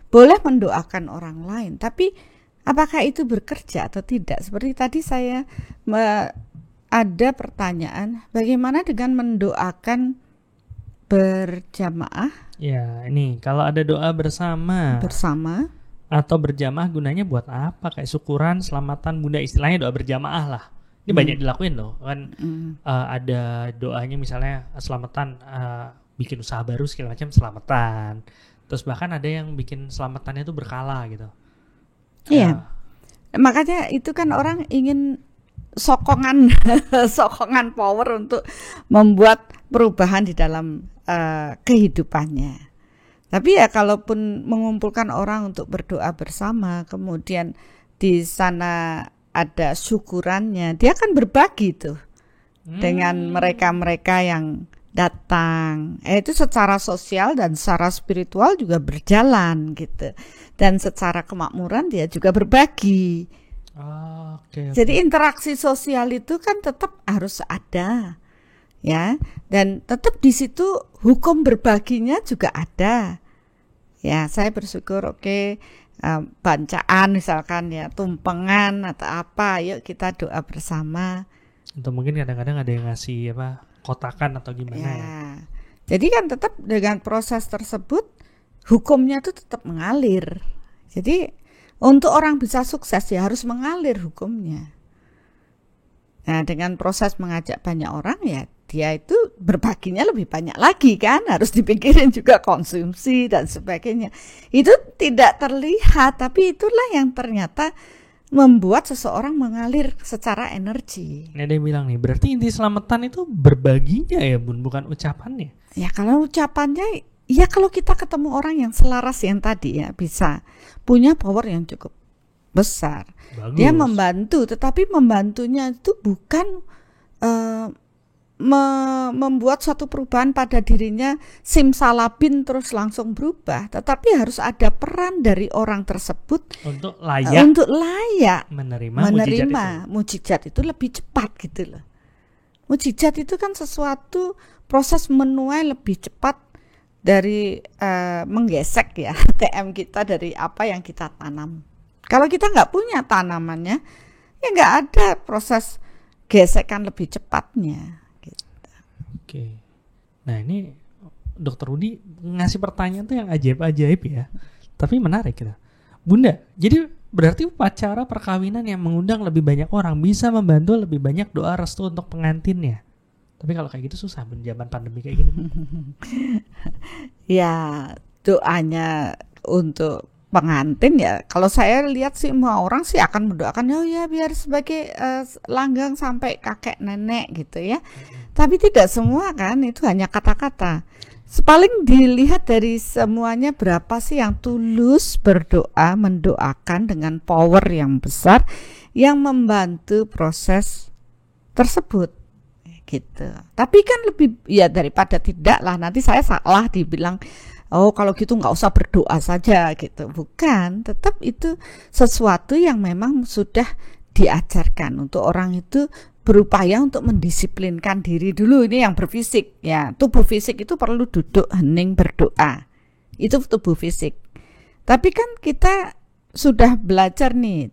Boleh mendoakan orang lain, tapi apakah itu bekerja atau tidak? Seperti tadi saya ada pertanyaan, bagaimana dengan mendoakan berjamaah? Ya, ini kalau ada doa bersama atau berjamaah gunanya buat apa? Kayak syukuran, selamatan, bunda, istilahnya doa berjamaah lah. Ini banyak dilakuin loh, kan ada doanya misalnya selamatan, bikin usaha baru segala macam selamatan. Terus bahkan ada yang bikin selamatannya itu berkala gitu. Iya. Makanya itu kan orang ingin sokongan sokongan power untuk membuat perubahan di dalam kehidupannya. Tapi ya kalaupun mengumpulkan orang untuk berdoa bersama, kemudian di sana ada syukurannya, dia akan berbagi tuh dengan mereka-mereka yang datang. Itu secara sosial dan secara spiritual juga berjalan gitu. Dan secara kemakmuran dia juga berbagi. Okay. Jadi interaksi sosial itu kan tetap harus ada, ya. Dan tetap di situ hukum berbaginya juga ada. Ya, saya bersyukur bacaan misalkan ya, tumpengan atau apa, yuk kita doa bersama. Atau mungkin kadang-kadang ada yang ngasih kotakan atau gimana ya. Jadi kan tetap dengan proses tersebut hukumnya itu tetap mengalir. Jadi untuk orang bisa sukses ya harus mengalir hukumnya. Nah, dengan proses mengajak banyak orang ya dia itu berbaginya lebih banyak lagi kan, harus dipikirin juga konsumsi dan sebagainya. Itu tidak terlihat, tapi itulah yang ternyata membuat seseorang mengalir secara energi. Ada yang bilang nih, berarti inti selamatan itu berbaginya ya Bun, bukan ucapannya. Ya kalau ucapannya, ya kalau kita ketemu orang yang selaras yang tadi ya bisa punya power yang cukup besar. Bagus. Dia membantu, tetapi membantunya itu bukan membuat suatu perubahan pada dirinya simsalabim terus langsung berubah, tetapi harus ada peran dari orang tersebut untuk layak menerima mujizat mujizat itu lebih cepat gitu loh. Mukjizat itu kan sesuatu proses menuai lebih cepat dari menggesek ya TM kita dari apa yang kita tanam. Kalau kita nggak punya tanamannya, ya nggak ada proses gesekan lebih cepatnya. Gitu. Oke. Nah ini Dokter Rudi ngasih pertanyaan tuh yang ajaib-ajaib ya. Tapi menarik gitu. Bunda, jadi berarti upacara perkawinan yang mengundang lebih banyak orang bisa membantu lebih banyak doa restu untuk pengantinnya. Tapi kalau kayak gitu susah zaman pandemi kayak gini. Ya doanya untuk pengantin ya, kalau saya lihat sih semua orang sih akan mendoakan oh ya biar sebagai langgang sampai kakek nenek gitu ya. Tapi tidak semua kan, itu hanya kata-kata. Paling dilihat dari semuanya berapa sih yang tulus berdoa, mendoakan dengan power yang besar yang membantu proses tersebut gitu. Tapi kan lebih ya daripada tidak lah nanti saya salah dibilang oh kalau gitu nggak usah berdoa saja gitu. Bukan, tetap itu sesuatu yang memang sudah diajarkan untuk orang itu berupaya untuk mendisiplinkan diri dulu. Ini yang berfisik ya, tubuh fisik itu perlu duduk hening berdoa, itu tubuh fisik. Tapi kan kita sudah belajar nih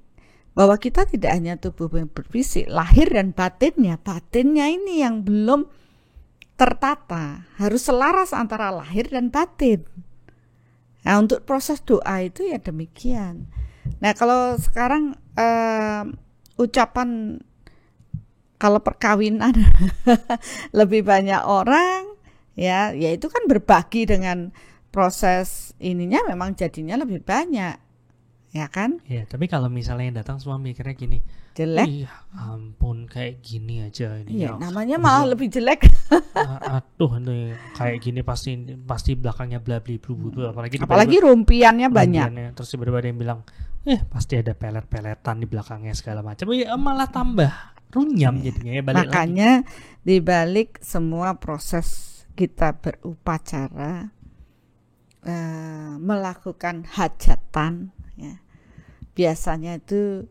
bahwa kita tidak hanya tubuh yang berfisik, lahir dan batinnya. Batinnya ini yang belum tertata, harus selaras antara lahir dan batin. Nah untuk proses doa itu ya demikian. Nah kalau sekarang ucapan kalau perkawinan lebih banyak orang ya itu kan berbagi dengan proses ininya memang jadinya lebih banyak. Ya kan? Ya, tapi kalau misalnya yang datang semua mikirnya gini, jelek. Ampun kayak gini aja ini. Iya, namanya malah lebih jelek. Aduh, nih kayak gini pasti belakangnya bla bla bla. Apalagi rumpiannya banyak. Terus tiba-tiba ada yang bilang, pasti ada pelet-peletan di belakangnya segala macam. Ya, malah tambah runyam jadinya ya balik Makanya lagi. Di balik semua proses kita berupacara, melakukan hajatan ya. Biasanya itu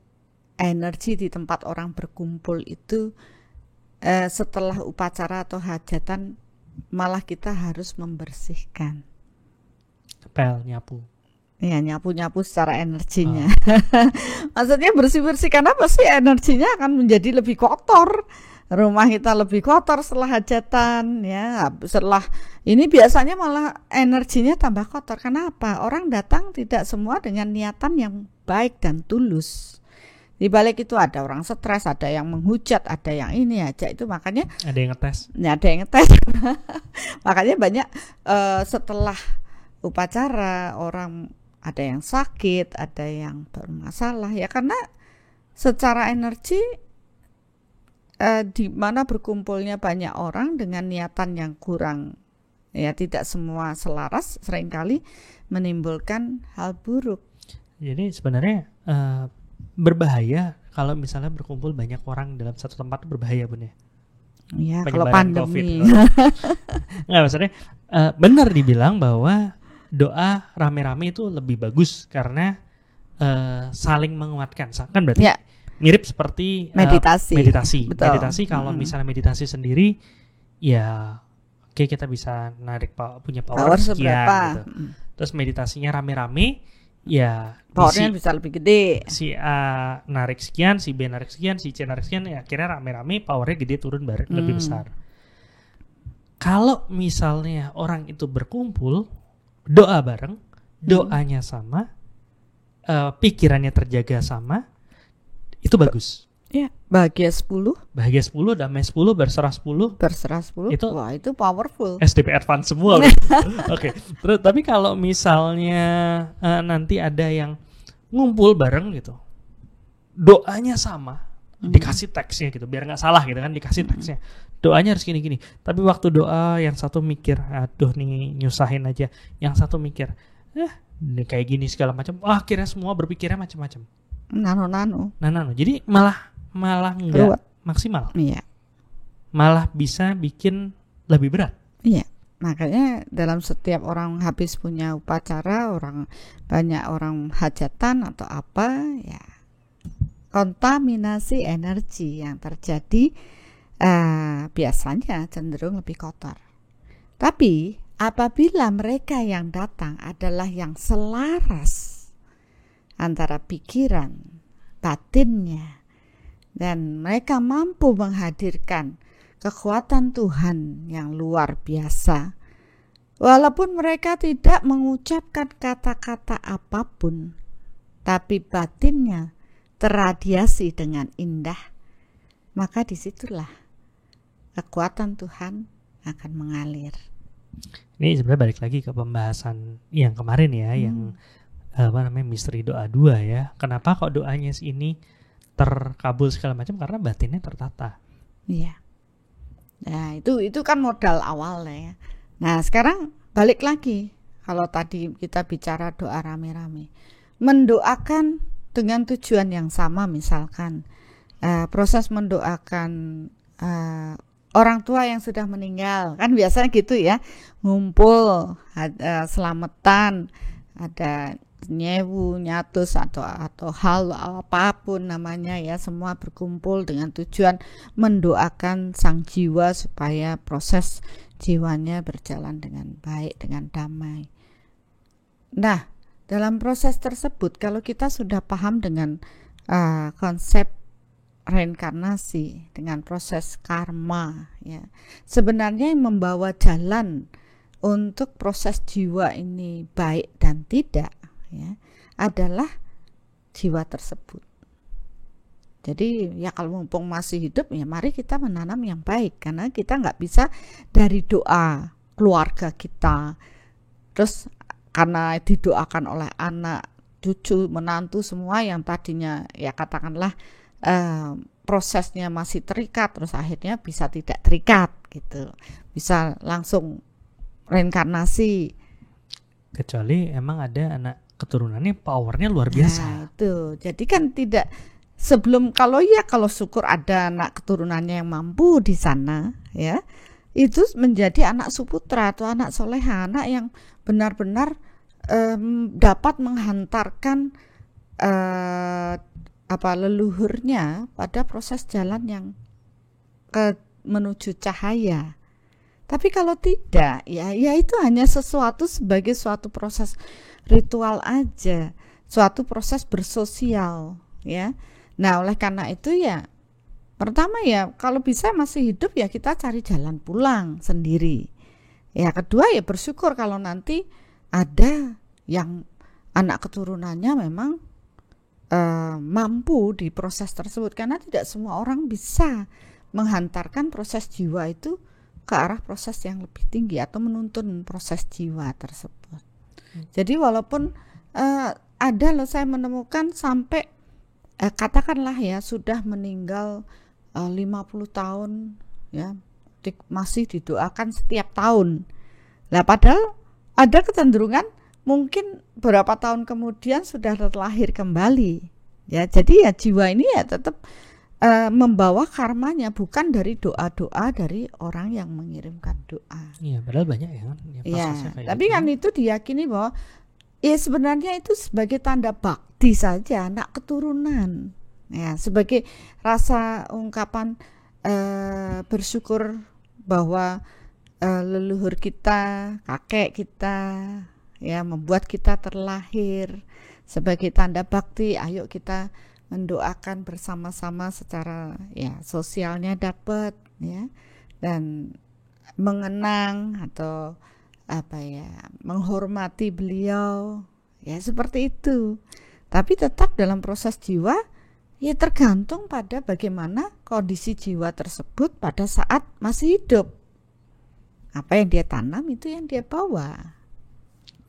energi di tempat orang berkumpul itu setelah upacara atau hajatan malah kita harus membersihkan. Pel nyapu. Ya nyapu-nyapu secara energinya. Maksudnya bersih-bersih karena pasti energinya akan menjadi lebih kotor. Rumah kita lebih kotor setelah hajatan ya. Setelah ini biasanya malah energinya tambah kotor. Kenapa? Orang datang tidak semua dengan niatan yang baik dan tulus. Di balik itu ada orang stres, ada yang menghujat, ada yang ini aja itu makanya ada yang ngetes. Ya, ada yang ngetes. Makanya banyak setelah upacara orang ada yang sakit, ada yang bermasalah ya karena secara energi di mana berkumpulnya banyak orang dengan niatan yang kurang ya tidak semua selaras seringkali menimbulkan hal buruk. Jadi sebenarnya berbahaya kalau misalnya berkumpul banyak orang dalam satu tempat itu berbahaya Bun ya. Iya kalau pandemi. Nggak maksudnya benar dibilang bahwa doa rame-rame itu lebih bagus karena saling menguatkan kan berarti ya. Mirip seperti meditasi. Betul. Meditasi kalau misalnya meditasi sendiri ya oke, kita bisa narik punya power sekian gitu. Terus meditasinya rame-rame ya powernya bisa lebih gede. Si A narik sekian, si B narik sekian, si C narik sekian ya akhirnya rame-rame powernya gede turun lebih besar. Kalau misalnya orang itu berkumpul doa bareng, doanya sama, pikirannya terjaga sama, itu bagus. Ya, bahagia 10. Bahagia 10, damai 10, berserah 10. Berserah 10. Wah, itu powerful. SDP advance semua. Oke. Terus tapi kalau misalnya nanti ada yang ngumpul bareng gitu. Doanya sama. Dikasih teksnya gitu, biar enggak salah gitu kan, dikasih teksnya. Doanya harus gini-gini. Tapi waktu doa yang satu mikir, aduh nih nyusahin aja. Yang satu mikir, ini kayak gini segala macam. Akhirnya semua berpikirnya macam-macam. Nano. Jadi malah enggak maksimal. Iya. Malah bisa bikin lebih berat. Iya. Makanya dalam setiap orang habis punya upacara, banyak orang hajatan atau apa, ya kontaminasi energi yang terjadi biasanya cenderung lebih kotor. Tapi apabila mereka yang datang adalah yang selaras antara pikiran, batinnya, dan mereka mampu menghadirkan kekuatan Tuhan yang luar biasa, walaupun mereka tidak mengucapkan kata-kata apapun, tapi batinnya terradiasi dengan indah, maka disitulah kekuatan Tuhan akan mengalir. Ini sebenarnya balik lagi ke pembahasan yang kemarin ya, yang misteri doa 2 ya. Kenapa kok doanya ini terkabul segala macam? Karena batinnya tertata. Iya. Nah, itu kan modal awalnya ya. Nah, sekarang balik lagi. Kalau tadi kita bicara doa rame-rame, mendoakan dengan tujuan yang sama, misalkan proses mendoakan orang tua yang sudah meninggal, kan biasanya gitu ya, ngumpul, selamatan, ada nyewu, nyatus atau hal apapun namanya ya, semua berkumpul dengan tujuan mendoakan sang jiwa supaya proses jiwanya berjalan dengan baik, dengan damai. Nah, dalam proses tersebut kalau kita sudah paham dengan konsep reinkarnasi, dengan proses karma ya, sebenarnya yang membawa jalan untuk proses jiwa ini baik dan tidak ya, adalah jiwa tersebut. Jadi ya kalau mumpung masih hidup ya mari kita menanam yang baik, karena kita nggak bisa dari doa keluarga kita, terus karena didoakan oleh anak, cucu, menantu semua yang tadinya ya katakanlah prosesnya masih terikat, terus akhirnya bisa tidak terikat gitu, bisa langsung reinkarnasi. Kecuali emang ada anak keturunannya powernya luar biasa. Nah, itu. Jadi kan tidak kalau syukur ada anak keturunannya yang mampu di sana ya, itu menjadi anak suputra atau anak soleha, anak yang benar-benar dapat menghantarkan leluhurnya pada proses jalan yang menuju cahaya. Tapi kalau tidak, ya itu hanya sebagai suatu proses ritual aja, suatu proses bersosial, ya. Nah, oleh karena itu ya, pertama ya, kalau bisa masih hidup ya kita cari jalan pulang sendiri. Ya, kedua ya bersyukur kalau nanti ada yang anak keturunannya memang mampu di proses tersebut, karena tidak semua orang bisa menghantarkan proses jiwa itu ke arah proses yang lebih tinggi atau menuntun proses jiwa tersebut. Jadi walaupun ada saya menemukan sampai katakanlah ya sudah meninggal 50 tahun ya, masih didoakan setiap tahun. Lah padahal ada kecenderungan mungkin beberapa tahun kemudian sudah terlahir kembali. Ya, jadi ya jiwa ini ya tetap membawa karmanya, bukan dari doa-doa dari orang yang mengirimkan doa. Iya, padahal banyak ya kan. Ya, tapi kan itu diyakini bahwa ya sebenarnya itu sebagai tanda bakti saja, anak keturunan. Ya, sebagai rasa ungkapan bersyukur bahwa leluhur kita, kakek kita, ya membuat kita terlahir. Sebagai tanda bakti, ayo kita mendoakan bersama-sama secara ya sosialnya dapat ya, dan mengenang atau menghormati beliau ya, seperti itu. Tapi tetap dalam proses jiwa ya tergantung pada bagaimana kondisi jiwa tersebut pada saat masih hidup. Apa yang dia tanam itu yang dia bawa.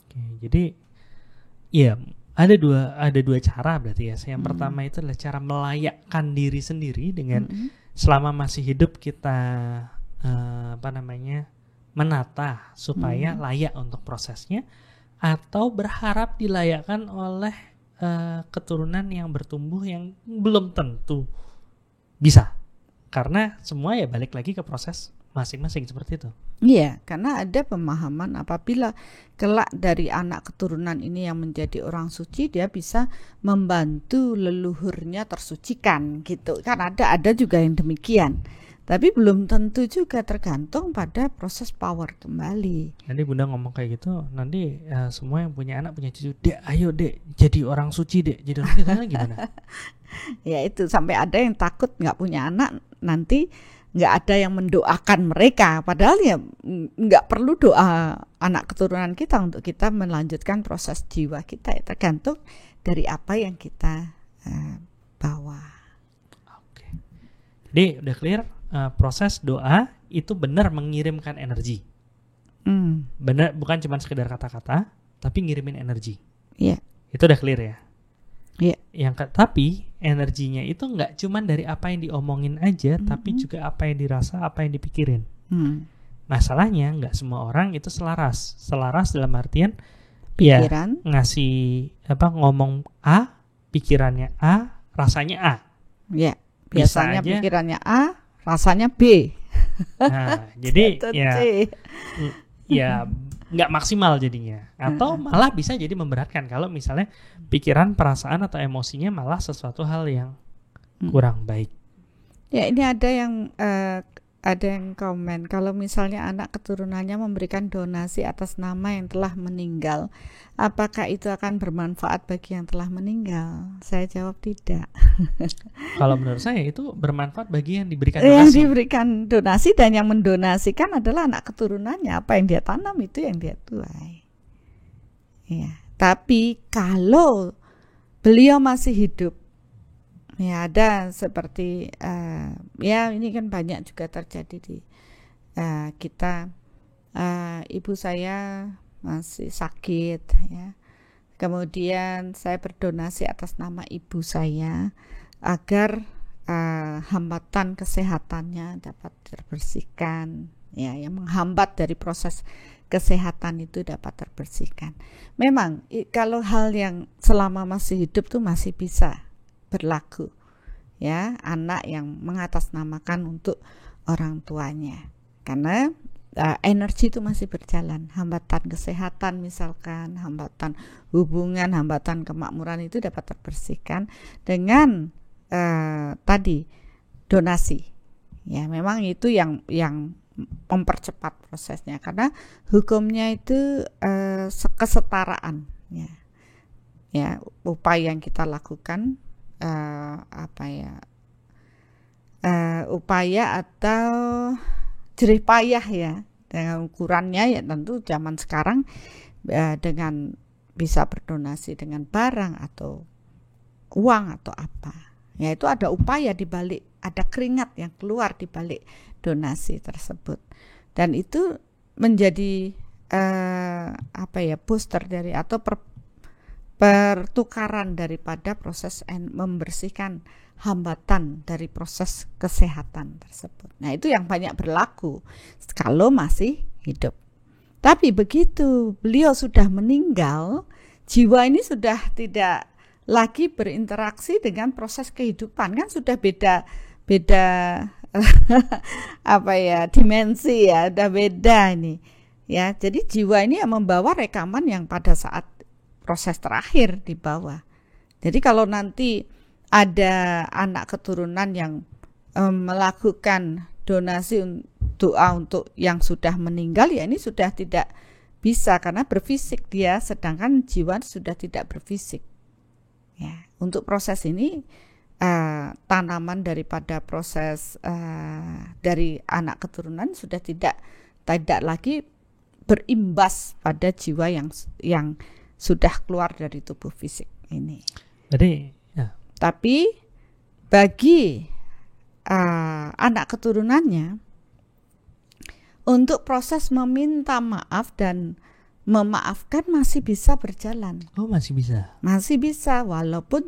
Oke, jadi ya ada dua cara berarti ya. Yang pertama itu adalah cara melayakkan diri sendiri dengan selama masih hidup kita menata supaya layak untuk prosesnya, atau berharap dilayakkan oleh keturunan yang bertumbuh yang belum tentu bisa, karena semua ya balik lagi ke proses masing-masing seperti itu. Iya, karena ada pemahaman apabila kelak dari anak keturunan ini yang menjadi orang suci, dia bisa membantu leluhurnya tersucikan gitu. Kan ada juga yang demikian. Tapi belum tentu juga, tergantung pada proses power kembali. Nanti Bunda ngomong kayak gitu, nanti semua yang punya anak punya cucu, Dek, ayo Dek, jadi orang suci Dek, jadi orang suci gimana? Ya itu, sampai ada yang takut nggak punya anak, nanti nggak ada yang mendoakan mereka. Padahal ya nggak perlu doa anak keturunan kita untuk kita melanjutkan proses jiwa kita. Ya, tergantung dari apa yang kita bawa. Oke. Jadi udah clear, proses doa itu benar mengirimkan energi. Benar, bukan cuma sekedar kata-kata, tapi ngirimin energi. Iya. Itu udah clear ya. Iya. Tapi energinya itu nggak cuma dari apa yang diomongin aja, tapi juga apa yang dirasa, apa yang dipikirin. Masalahnya nggak semua orang itu selaras. Selaras dalam artian pikiran, ya, ngasih ngomong A, pikirannya A, rasanya A. Ya, biasanya pikirannya A, rasanya B. Nah, jadi ya nggak maksimal jadinya, atau malah bisa jadi memberatkan kalau misalnya pikiran, perasaan atau emosinya malah sesuatu hal yang kurang baik. Ya, ini ada yang komen kalau misalnya anak keturunannya memberikan donasi atas nama yang telah meninggal, apakah itu akan bermanfaat bagi yang telah meninggal? Saya jawab tidak. Kalau menurut saya itu bermanfaat bagi yang diberikan donasi. Yang diberikan donasi dan yang mendonasikan adalah anak keturunannya. Apa yang dia tanam itu yang dia tuai. Ya, tapi kalau beliau masih hidup, ya ada seperti ya ini kan banyak juga terjadi di kita. Ibu saya masih sakit ya. Kemudian saya berdonasi atas nama ibu saya agar hambatan kesehatannya dapat terbersihkan, ya, yang menghambat dari proses kesehatan itu dapat terbersihkan. Memang kalau hal yang selama masih hidup tuh masih bisa berlaku, ya, anak yang mengatasnamakan untuk orang tuanya, karena energi itu masih berjalan. Hambatan kesehatan misalkan, hambatan hubungan, hambatan kemakmuran itu dapat terbersihkan dengan tadi donasi. Ya, memang itu yang mempercepat prosesnya, karena hukumnya itu kesetaraan. Ya, upaya yang kita lakukan upaya atau jerih payah ya, dengan ukurannya ya tentu zaman sekarang dengan bisa berdonasi dengan barang atau uang atau apa, ya itu ada upaya di balik, ada keringat yang keluar di balik donasi tersebut, dan itu menjadi booster dari atau pertukaran daripada proses membersihkan hambatan dari proses kesehatan tersebut. Nah, itu yang banyak berlaku kalau masih hidup. Tapi begitu beliau sudah meninggal, jiwa ini sudah tidak lagi berinteraksi dengan proses kehidupan, kan sudah beda dimensi ya, udah beda ini. Ya, jadi jiwa ini yang membawa rekaman yang pada saat proses terakhir di bawah. Jadi kalau nanti ada anak keturunan yang melakukan donasi doa untuk yang sudah meninggal, ya ini sudah tidak bisa karena berfisik dia, sedangkan jiwa sudah tidak berfisik. Ya, untuk proses ini tanaman daripada proses dari anak keturunan sudah tidak lagi berimbas pada jiwa yang sudah keluar dari tubuh fisik ini. Jadi, ya. Tapi bagi anak keturunannya, untuk proses meminta maaf dan memaafkan masih bisa berjalan. Oh, masih bisa. Masih bisa walaupun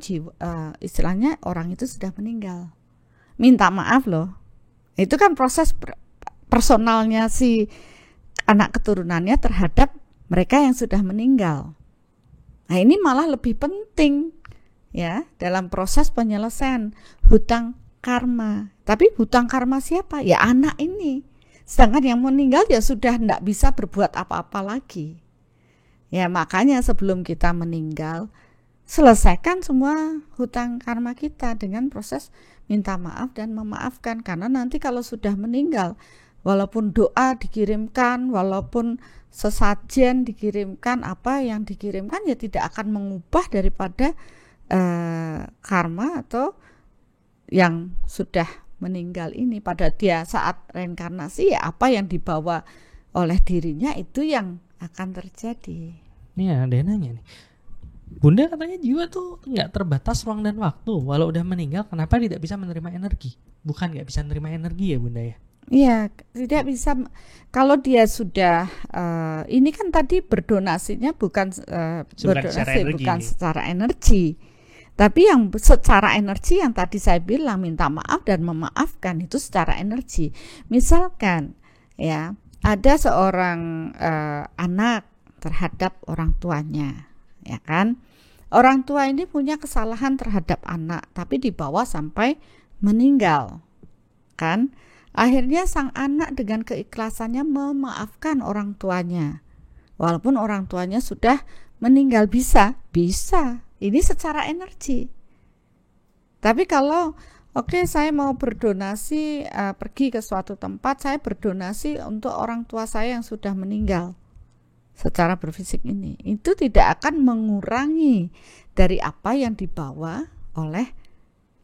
istilahnya orang itu sudah meninggal. Minta maaf loh. Itu kan proses personalnya si anak keturunannya terhadap mereka yang sudah meninggal. Nah, ini malah lebih penting ya dalam proses penyelesaian hutang karma. Tapi hutang karma siapa? Ya anak ini. Sedangkan yang meninggal ya sudah tidak bisa berbuat apa-apa lagi. Ya makanya sebelum kita meninggal, selesaikan semua hutang karma kita dengan proses minta maaf dan memaafkan. Karena nanti kalau sudah meninggal, walaupun doa dikirimkan, walaupun sesajen dikirimkan, apa yang dikirimkan ya tidak akan mengubah daripada karma atau yang sudah meninggal ini. Pada dia saat reinkarnasi, ya apa yang dibawa oleh dirinya itu yang akan terjadi. Nih ada yang nanya nih, Bunda katanya jiwa tuh nggak terbatas ruang dan waktu. Walau udah meninggal, kenapa tidak bisa menerima energi? Bukan nggak bisa menerima energi ya Bunda ya? Iya, tidak bisa. Kalau dia sudah ini kan tadi berdonasinya bukan secara energi, tapi yang secara energi yang tadi saya bilang minta maaf dan memaafkan itu secara energi. Misalkan ya ada seorang anak terhadap orang tuanya, ya kan? Orang tua ini punya kesalahan terhadap anak, tapi dibawa sampai meninggal, kan? Akhirnya sang anak dengan keikhlasannya memaafkan orang tuanya. Walaupun orang tuanya sudah meninggal, bisa. Ini secara energi. Tapi kalau saya mau berdonasi, pergi ke suatu tempat, saya berdonasi untuk orang tua saya yang sudah meninggal secara berfisik ini. Itu tidak akan mengurangi dari apa yang dibawa oleh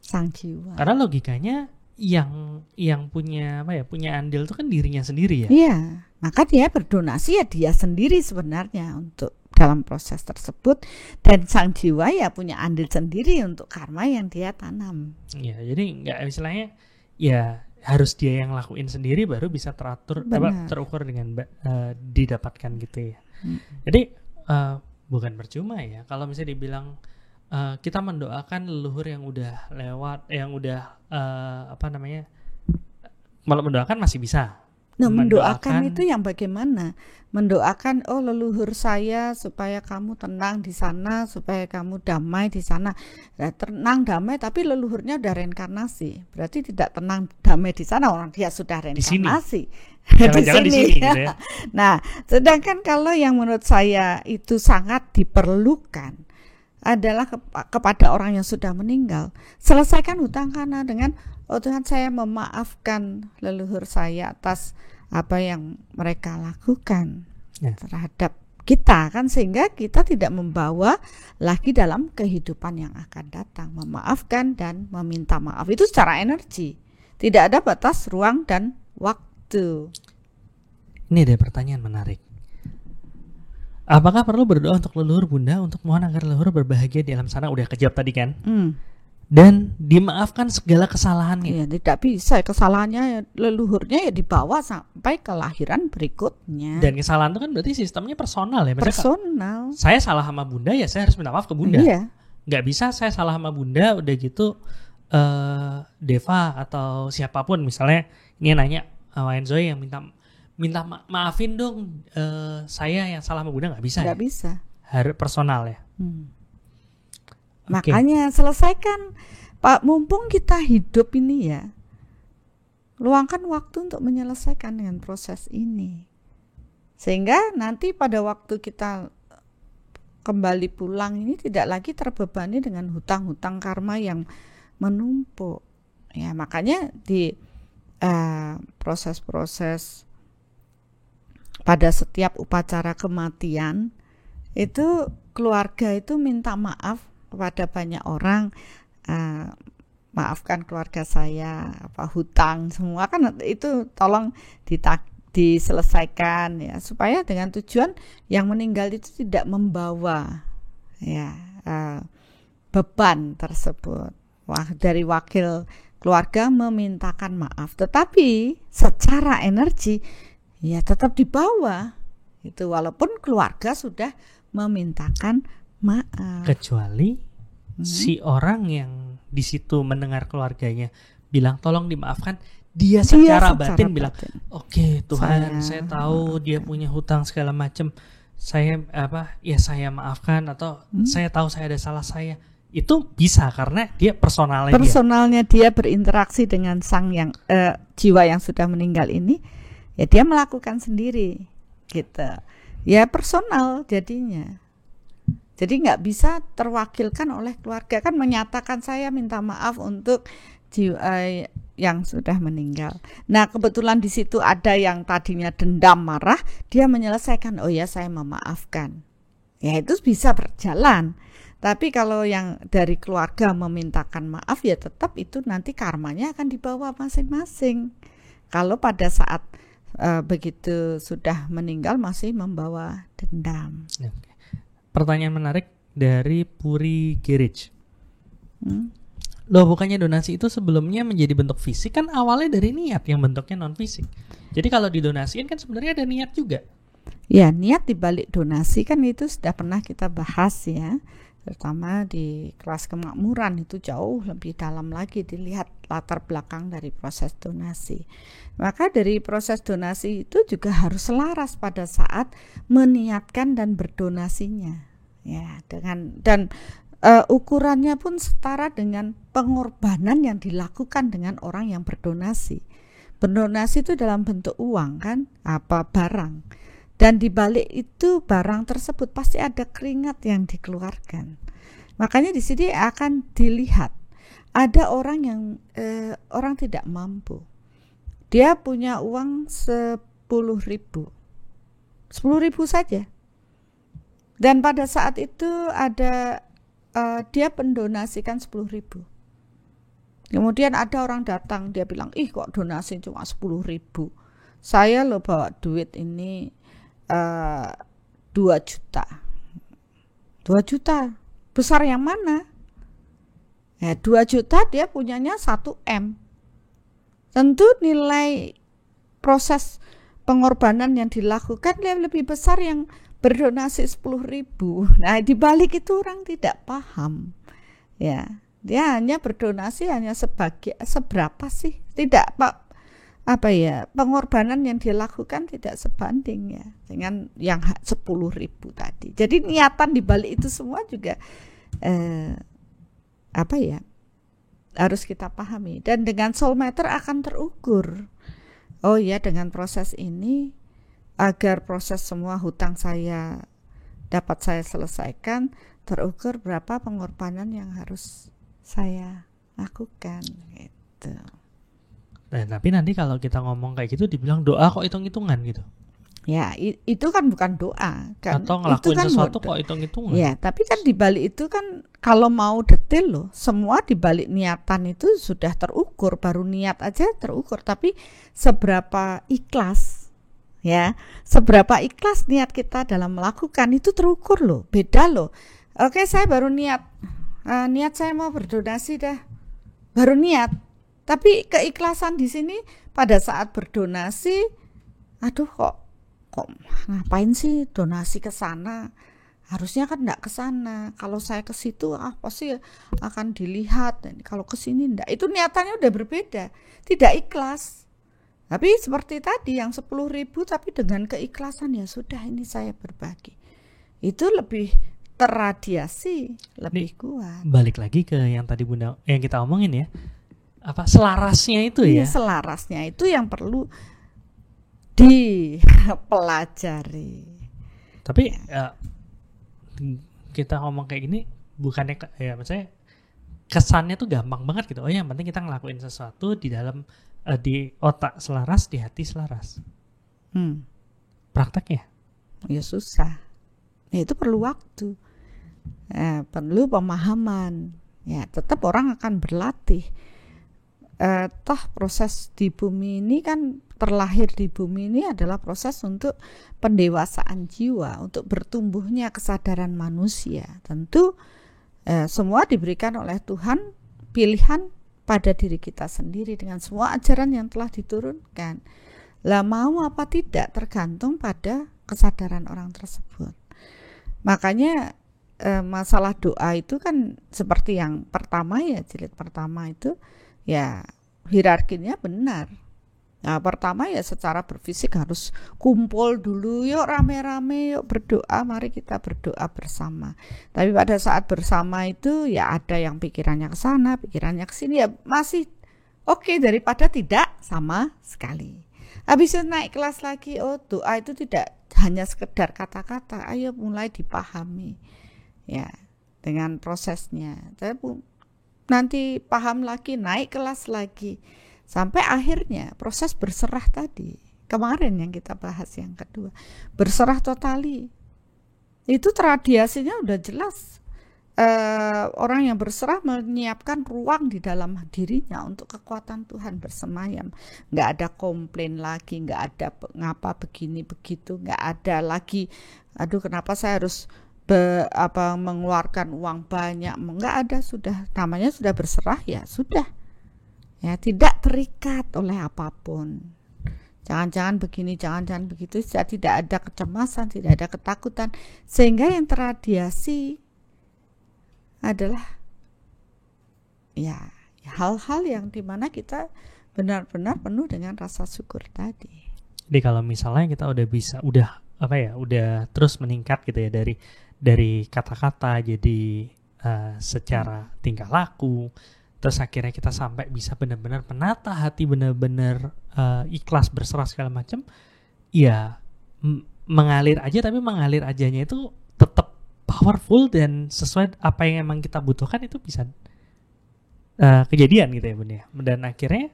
sang jiwa. Karena logikanya yang punya punya andil itu kan dirinya sendiri ya. Iya, maka dia berdonasi ya dia sendiri sebenarnya untuk dalam proses tersebut, dan sang jiwa ya punya andil sendiri untuk karma yang dia tanam. Iya, jadi nggak istilahnya ya harus dia yang lakuin sendiri baru bisa terukur dengan didapatkan gitu ya. Jadi bukan percuma ya kalau misalnya dibilang kita mendoakan leluhur yang udah lewat, yang udah mendoakan masih bisa. Nah, mendoakan itu yang bagaimana? Mendoakan leluhur saya supaya kamu tenang di sana, supaya kamu damai di sana. Ya, tenang damai tapi leluhurnya udah reinkarnasi. Berarti tidak tenang damai di sana, orang dia sudah reinkarnasi. Jangan-jangan di sini gitu ya. Nah, sedangkan kalau yang menurut saya itu sangat diperlukan adalah kepada orang yang sudah meninggal, selesaikan hutang karena dengan Tuhan, saya memaafkan leluhur saya atas apa yang mereka lakukan terhadap kita, kan, sehingga kita tidak membawa lagi dalam kehidupan yang akan datang. Memaafkan dan meminta maaf itu secara energi, tidak ada batas ruang dan waktu. Ini ada pertanyaan menarik. Apakah perlu berdoa untuk leluhur Bunda untuk mohon agar leluhur berbahagia di alam sana? Udah kejawab tadi kan? Dan dimaafkan segala kesalahannya. Ya, tidak bisa, kesalahannya leluhurnya ya dibawa sampai kelahiran berikutnya. Dan kesalahan itu kan berarti sistemnya personal ya. Personal. Saya salah sama Bunda ya saya harus minta maaf ke Bunda. Iya. Nggak bisa saya salah sama Bunda udah gitu Deva atau siapapun misalnya ini nanya Wayan Zoe yang minta maafin dong saya yang salah sama Bunda, nggak bisa. Nggak bisa. Harus personal ya. Makanya selesaikan, Pak, mumpung kita hidup ini ya, luangkan waktu untuk menyelesaikan dengan proses ini, sehingga nanti pada waktu kita kembali pulang ini tidak lagi terbebani dengan hutang-hutang karma yang menumpuk. Ya, makanya di proses-proses pada setiap upacara kematian itu keluarga itu minta maaf kepada banyak orang, maafkan keluarga saya, hutang semua kan itu tolong diselesaikan ya, supaya dengan tujuan yang meninggal itu tidak membawa ya beban tersebut. Dari wakil keluarga memintakan maaf, tetapi secara energi ya tetap dibawa itu walaupun keluarga sudah memintakan maaf. Kecuali si orang yang di situ mendengar keluarganya bilang tolong dimaafkan, dia secara batin bilang oke, Tuhan, saya tahu dia punya hutang segala macam, saya saya maafkan, atau saya tahu saya ada salah saya. Itu bisa karena dia personalnya dia berinteraksi dengan sang yang jiwa yang sudah meninggal ini, ya dia melakukan sendiri gitu ya, personal jadinya. Jadi nggak bisa terwakilkan oleh keluarga, kan menyatakan saya minta maaf untuk jiwa yang sudah meninggal. Nah, kebetulan di situ ada yang tadinya dendam, marah, dia menyelesaikan, oh ya saya memaafkan. Ya itu bisa berjalan. Tapi kalau yang dari keluarga memintakan maaf, ya tetap itu nanti karmanya akan dibawa masing-masing. Kalau pada saat begitu sudah meninggal masih membawa dendam. Pertanyaan menarik dari Puri Girij. Loh, bukannya donasi itu sebelumnya menjadi bentuk fisik, kan awalnya dari niat yang bentuknya non fisik. Jadi kalau didonasiin kan sebenarnya ada niat juga. Ya, niat dibalik donasi kan itu sudah pernah kita bahas ya, terutama di kelas kemakmuran itu jauh lebih dalam lagi dilihat latar belakang dari proses donasi. Maka dari proses donasi itu juga harus selaras pada saat meniatkan dan berdonasinya. Ya, dan ukurannya pun setara dengan pengorbanan yang dilakukan dengan orang yang berdonasi. Berdonasi itu dalam bentuk uang kan, apa barang. Dan di balik itu barang tersebut pasti ada keringat yang dikeluarkan. Makanya di sini akan dilihat ada orang yang orang tidak mampu. Dia punya uang 10.000 saja. Dan pada saat itu ada dia mendonasikan 10.000. Kemudian ada orang datang, dia bilang, ih kok donasi cuma 10.000. Saya loh bawa duit ini 2 juta. 2 juta. Besar yang mana? Ya, 2 juta dia punyanya 1 M. Tentu nilai proses pengorbanan yang dilakukan lebih besar yang berdonasi 10.000. Nah, di balik itu orang tidak paham. Ya, dia hanya berdonasi hanya seberapa sih? Tidak, Pak. Pengorbanan yang dilakukan tidak sebanding ya dengan yang 10.000 tadi. Jadi niatan di balik itu semua juga harus kita pahami. Dan dengan soul meter akan terukur. Oh ya, dengan proses ini agar proses semua hutang saya dapat saya selesaikan, terukur berapa pengorbanan yang harus saya lakukan gitu. Nah, tapi nanti kalau kita ngomong kayak gitu dibilang doa kok hitung-hitungan gitu. Ya, itu kan bukan doa kan. Atau ngelakuin kan sesuatu kok hitung-hitungan. Ya, tapi kan di balik itu kan kalau mau detail loh, semua di balik niatan itu sudah terukur, baru niat aja terukur, tapi seberapa ikhlas ya, seberapa ikhlas niat kita dalam melakukan itu terukur loh, beda loh. Oke, saya baru niat saya mau berdonasi dah, baru niat. Tapi keikhlasan di sini pada saat berdonasi, aduh kok ngapain sih donasi ke sana? Harusnya kan enggak ke sana. Kalau saya ke situ pasti akan dilihat. Dan kalau ke sini enggak. Itu niatannya udah berbeda. Tidak ikhlas. Tapi seperti tadi yang 10.000 tapi dengan keikhlasan, ya sudah ini saya berbagi. Itu lebih terradiasi, lebih kuat. Balik lagi ke yang tadi Bunda yang kita omongin ya. Selarasnya itu ya. Selarasnya itu yang perlu dipelajari. Tapi kita ngomong kayak gini bukannya ya maksudnya kesannya tuh gampang banget gitu. Oh ya, yang penting kita ngelakuin sesuatu di dalam di otak selaras, di hati selaras. Prakteknya? Ya susah. Ya, itu perlu waktu. Perlu pemahaman. Ya, tetap orang akan berlatih. Toh proses di bumi ini kan, terlahir di bumi ini adalah proses untuk pendewasaan jiwa, untuk bertumbuhnya kesadaran manusia. Tentu semua diberikan oleh Tuhan, pilihan pada diri kita sendiri dengan semua ajaran yang telah diturunkan. Lah mau apa tidak tergantung pada kesadaran orang tersebut. Makanya masalah doa itu kan seperti yang pertama ya, jilid pertama itu ya hierarkinya benar. Nah, pertama ya secara berfisik harus kumpul dulu, yuk rame-rame, yuk berdoa, mari kita berdoa bersama. Tapi pada saat bersama itu ya ada yang pikirannya ke sana, pikirannya ke sini, ya masih oke daripada tidak sama sekali. Habis itu naik kelas lagi, oh doa itu tidak hanya sekedar kata-kata, ayo mulai dipahami. ya, dengan prosesnya. Saya nanti paham lagi, naik kelas lagi, sampai akhirnya proses berserah tadi. Kemarin yang kita bahas yang kedua, berserah totali. Itu radiasinya udah jelas. Orang yang berserah menyiapkan ruang di dalam dirinya untuk kekuatan Tuhan bersemayam. Nggak ada komplain lagi, nggak ada ngapa begini begitu, nggak ada lagi aduh kenapa saya harus mengeluarkan uang banyak. Nggak ada, sudah namanya sudah berserah, ya sudah, ya tidak terikat oleh apapun. Jangan-jangan begini, jangan-jangan begitu, tidak ada kecemasan, tidak ada ketakutan, sehingga yang terradiasi adalah ya hal-hal yang dimana kita benar-benar penuh dengan rasa syukur tadi. Jadi kalau misalnya kita udah terus meningkat gitu ya, dari kata-kata jadi secara tingkah laku, terus akhirnya kita sampai bisa benar-benar menata hati, benar-benar ikhlas berserah segala macam, ya mengalir aja, tapi mengalir ajanya itu tetap powerful dan sesuai apa yang emang kita butuhkan, itu bisa kejadian gitu ya Bun ya. Dan akhirnya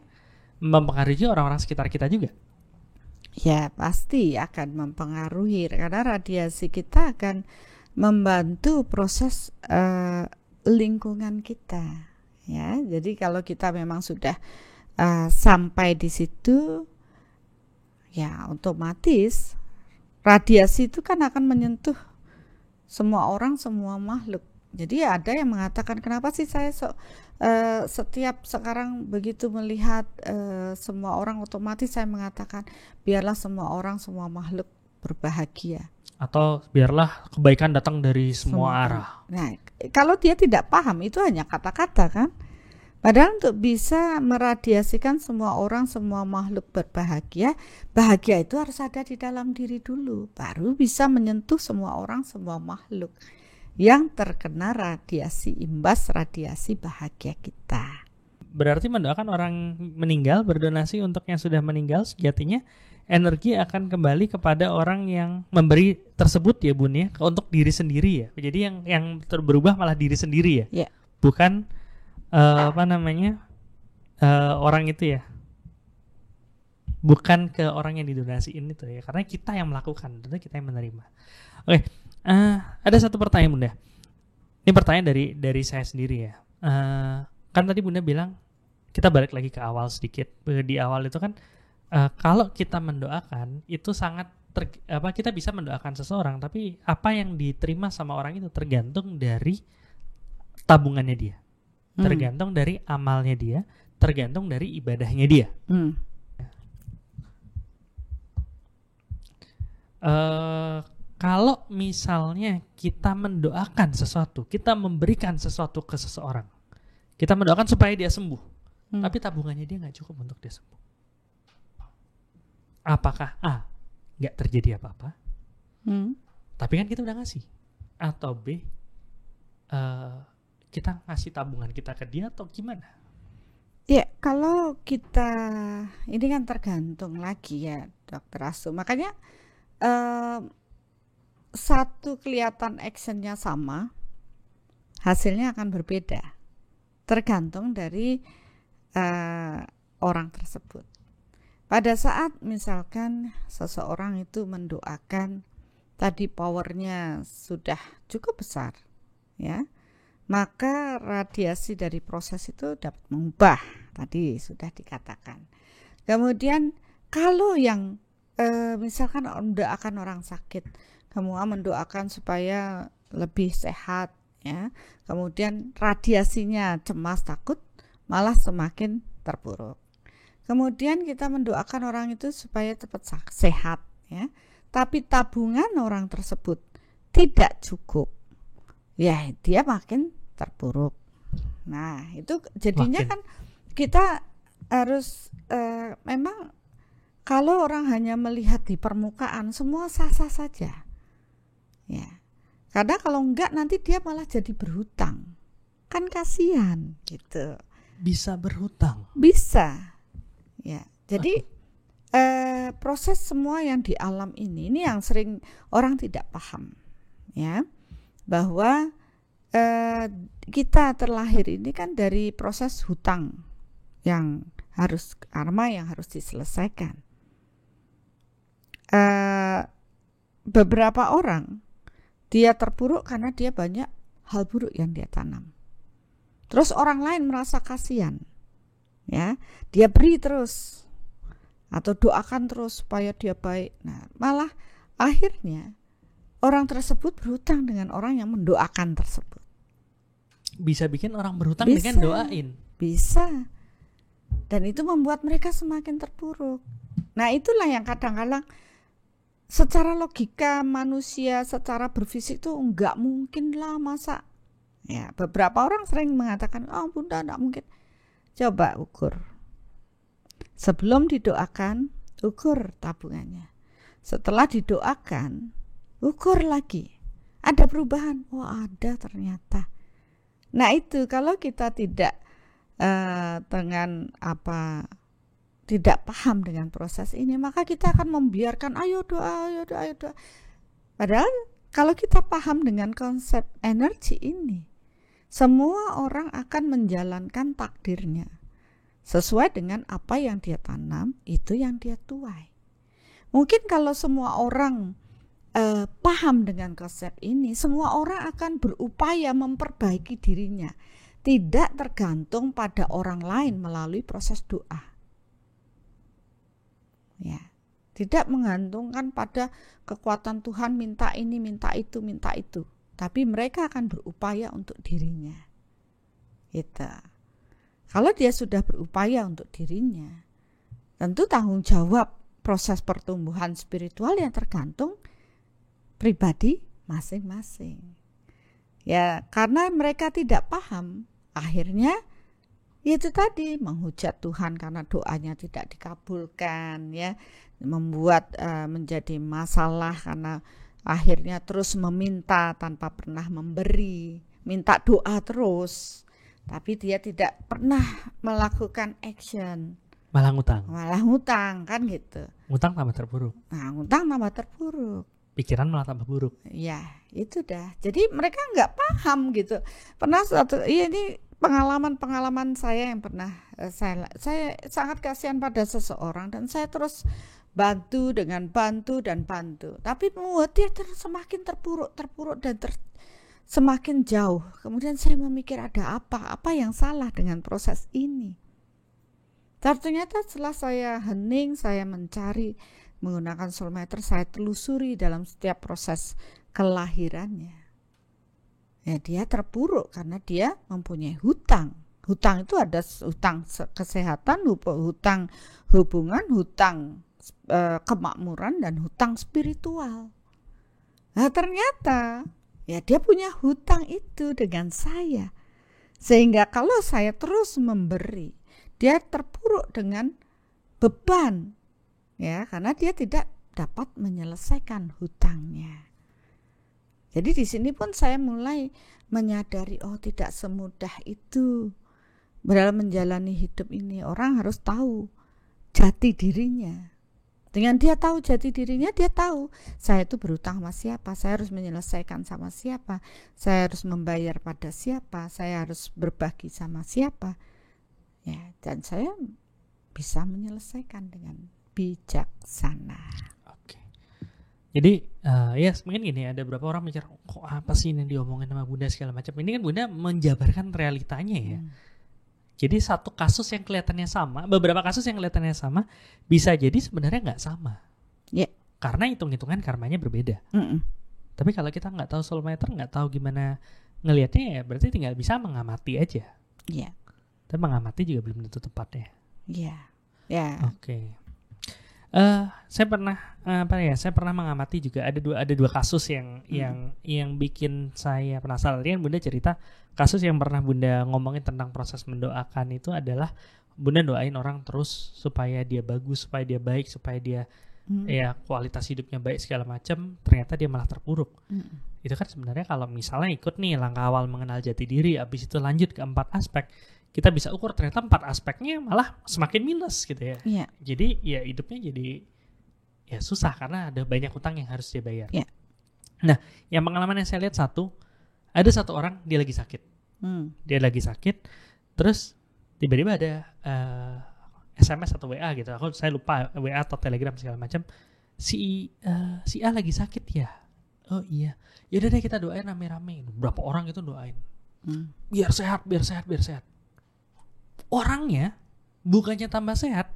mempengaruhi orang-orang sekitar kita juga. Ya pasti akan mempengaruhi, karena radiasi kita akan membantu proses lingkungan kita. Ya, jadi kalau kita memang sudah sampai di situ, ya otomatis radiasi itu kan akan menyentuh semua orang, semua makhluk. Jadi ada yang mengatakan, kenapa sih saya setiap sekarang begitu melihat semua orang, otomatis saya mengatakan biarlah semua orang, semua makhluk berbahagia. Atau biarlah kebaikan datang dari semua arah. Nah, kalau dia tidak paham, itu hanya kata-kata kan. Padahal untuk bisa meradiasikan semua orang, semua makhluk berbahagia, bahagia itu harus ada di dalam diri dulu, baru bisa menyentuh semua orang, semua makhluk yang terkena radiasi, imbas radiasi bahagia kita. Berarti mendoakan orang meninggal, berdonasi untuk yang sudah meninggal, sejatinya energi akan kembali kepada orang yang memberi tersebut ya Bun ya, untuk diri sendiri ya. Jadi yang berubah malah diri sendiri ya. Yeah. Bukan orang itu ya, bukan ke orang yang didonasiin itu ya, karena kita yang melakukan, tentu kita yang menerima. Oke, ada satu pertanyaan Bunda. Ini pertanyaan dari saya sendiri ya. Kan tadi Bunda bilang, kita balik lagi ke awal sedikit. Di awal itu kan kalau kita mendoakan itu sangat kita bisa mendoakan seseorang, tapi apa yang diterima sama orang itu tergantung dari tabungannya dia. Tergantung dari amalnya dia, tergantung dari ibadahnya dia. Kalau misalnya kita mendoakan sesuatu, kita memberikan sesuatu ke seseorang, kita mendoakan supaya dia sembuh, tapi tabungannya dia nggak cukup untuk dia sembuh, apakah A, nggak terjadi apa-apa, tapi kan kita udah ngasih, atau B, kita ngasih tabungan kita ke dia, atau gimana? Ya, kalau kita, ini kan tergantung lagi ya Dokter Asu. Makanya satu kelihatan actionnya sama, hasilnya akan berbeda, tergantung dari orang tersebut. Pada saat misalkan seseorang itu mendoakan, tadi powernya sudah cukup besar, ya, maka radiasi dari proses itu dapat mengubah, tadi sudah dikatakan. Kemudian kalau yang misalkan mendoakan orang sakit, kamu mendoakan supaya lebih sehat, ya, kemudian radiasinya cemas, takut, malah semakin terpuruk. Kemudian kita mendoakan orang itu supaya cepat sehat, ya, tapi tabungan orang tersebut tidak cukup, ya dia makin terpuruk. Nah itu jadinya kan kita harus memang kalau orang hanya melihat di permukaan semua sah-sah saja, ya, karena kalau enggak nanti dia malah jadi berhutang, kan kasihan gitu. Bisa berhutang? Bisa, ya. Jadi proses semua yang di alam ini yang sering orang tidak paham, ya, bahwa kita terlahir ini kan dari proses hutang yang harus karma yang harus diselesaikan. Beberapa orang dia terpuruk karena dia banyak hal buruk yang dia tanam. Terus orang lain merasa kasihan, ya, dia beri terus atau doakan terus supaya dia baik. Nah, malah akhirnya orang tersebut berhutang dengan orang yang mendoakan tersebut. Bisa bikin orang berhutang Bisa. dengan doain. Bisa. Dan itu membuat mereka semakin terpuruk. Nah, itulah yang kadang-kadang secara logika manusia, secara berfisik tuh enggak mungkin lah, masa. Ya, beberapa orang sering mengatakan, "Oh, Bunda, enggak mungkin." Coba ukur. Sebelum didoakan, ukur tabungannya. Setelah didoakan, ukur lagi. Ada perubahan? Oh, ada ternyata. Nah, itu kalau kita tidak tidak paham dengan proses ini, maka kita akan membiarkan ayo doa. Padahal kalau kita paham dengan konsep energi ini, semua orang akan menjalankan takdirnya sesuai dengan apa yang dia tanam, itu yang dia tuai. Mungkin kalau semua orang paham dengan konsep ini, semua orang akan berupaya memperbaiki dirinya, tidak tergantung pada orang lain melalui proses doa. Ya, tidak menggantungkan pada kekuatan Tuhan, minta ini, minta itu, tapi mereka akan berupaya untuk dirinya. Gitu. Kalau dia sudah berupaya untuk dirinya, tentu tanggung jawab proses pertumbuhan spiritual yang tergantung pribadi masing-masing. Ya, karena mereka tidak paham, akhirnya itu tadi menghujat Tuhan karena doanya tidak dikabulkan, ya, membuat menjadi masalah karena akhirnya terus meminta tanpa pernah memberi, minta doa terus, tapi dia tidak pernah melakukan action, Malah ngutang. kan gitu. Ngutang tambah terpuruk. Nah, ngutang tambah terpuruk. Pikiran malah tambah buruk. Ya, itu dah. Jadi mereka nggak paham gitu. Pernah ini pengalaman saya yang pernah saya sangat kasihan pada seseorang dan saya terus bantu. Tapi membuat dia semakin terpuruk dan semakin jauh. Kemudian saya memikir ada apa yang salah dengan proses ini. Ternyata setelah saya hening, saya mencari menggunakan soul meter, saya telusuri dalam setiap proses kelahirannya. Ya, dia terpuruk karena dia mempunyai hutang. Hutang itu ada hutang kesehatan, hutang hubungan, hutang kemakmuran, dan hutang spiritual. Nah, ternyata ya dia punya hutang itu dengan saya. Sehingga kalau saya terus memberi, dia terpuruk dengan beban. Ya, karena dia tidak dapat menyelesaikan hutangnya. Jadi di sini pun saya mulai menyadari, oh, tidak semudah itu dalam menjalani hidup ini. Orang harus tahu jati dirinya. Dengan dia tahu jati dirinya, dia tahu saya itu berhutang sama siapa, saya harus menyelesaikan sama siapa, saya harus membayar pada siapa, saya harus berbagi sama siapa. Ya, dan saya bisa menyelesaikan dengan bijaksana. Oke. Jadi ya mungkin gini, ada beberapa orang mikir, kok apa sih ini diomongin sama Bunda segala macam. Ini kan Bunda menjabarkan realitanya ya. Jadi satu kasus yang kelihatannya sama, beberapa kasus yang kelihatannya sama, bisa jadi sebenarnya nggak sama. Ya. Karena hitung-hitungan karmanya berbeda. Tapi kalau kita nggak tahu soul meter, nggak tahu gimana ngelihatnya, ya berarti tinggal bisa mengamati aja. Iya. Tapi mengamati juga belum tentu tepat ya. Iya. Ya. Oke. Saya pernah mengamati juga ada dua kasus yang bikin saya penasaran. Kan Bunda cerita kasus yang pernah Bunda ngomongin tentang proses mendoakan itu adalah Bunda doain orang terus supaya dia bagus, supaya dia baik, supaya dia ya kualitas hidupnya baik segala macam. Ternyata dia malah terpuruk. Itu kan sebenarnya kalau misalnya ikut nih langkah awal mengenal jati diri, habis itu lanjut ke 4 aspek, kita bisa ukur ternyata 4 aspeknya malah semakin minus gitu ya. Yeah. Jadi ya hidupnya jadi ya susah karena ada banyak hutang yang harus dia bayar. Yeah. Nah, yang pengalaman yang saya lihat satu, Ada satu orang dia lagi sakit. Hmm. Dia lagi sakit, terus tiba-tiba ada SMS atau WA gitu. Saya lupa WA atau Telegram segala macam. Si A lagi sakit ya. Oh iya. Yaudah deh kita doain rame-rame. Berapa orang itu doain. Biar sehat. Orangnya bukannya tambah sehat,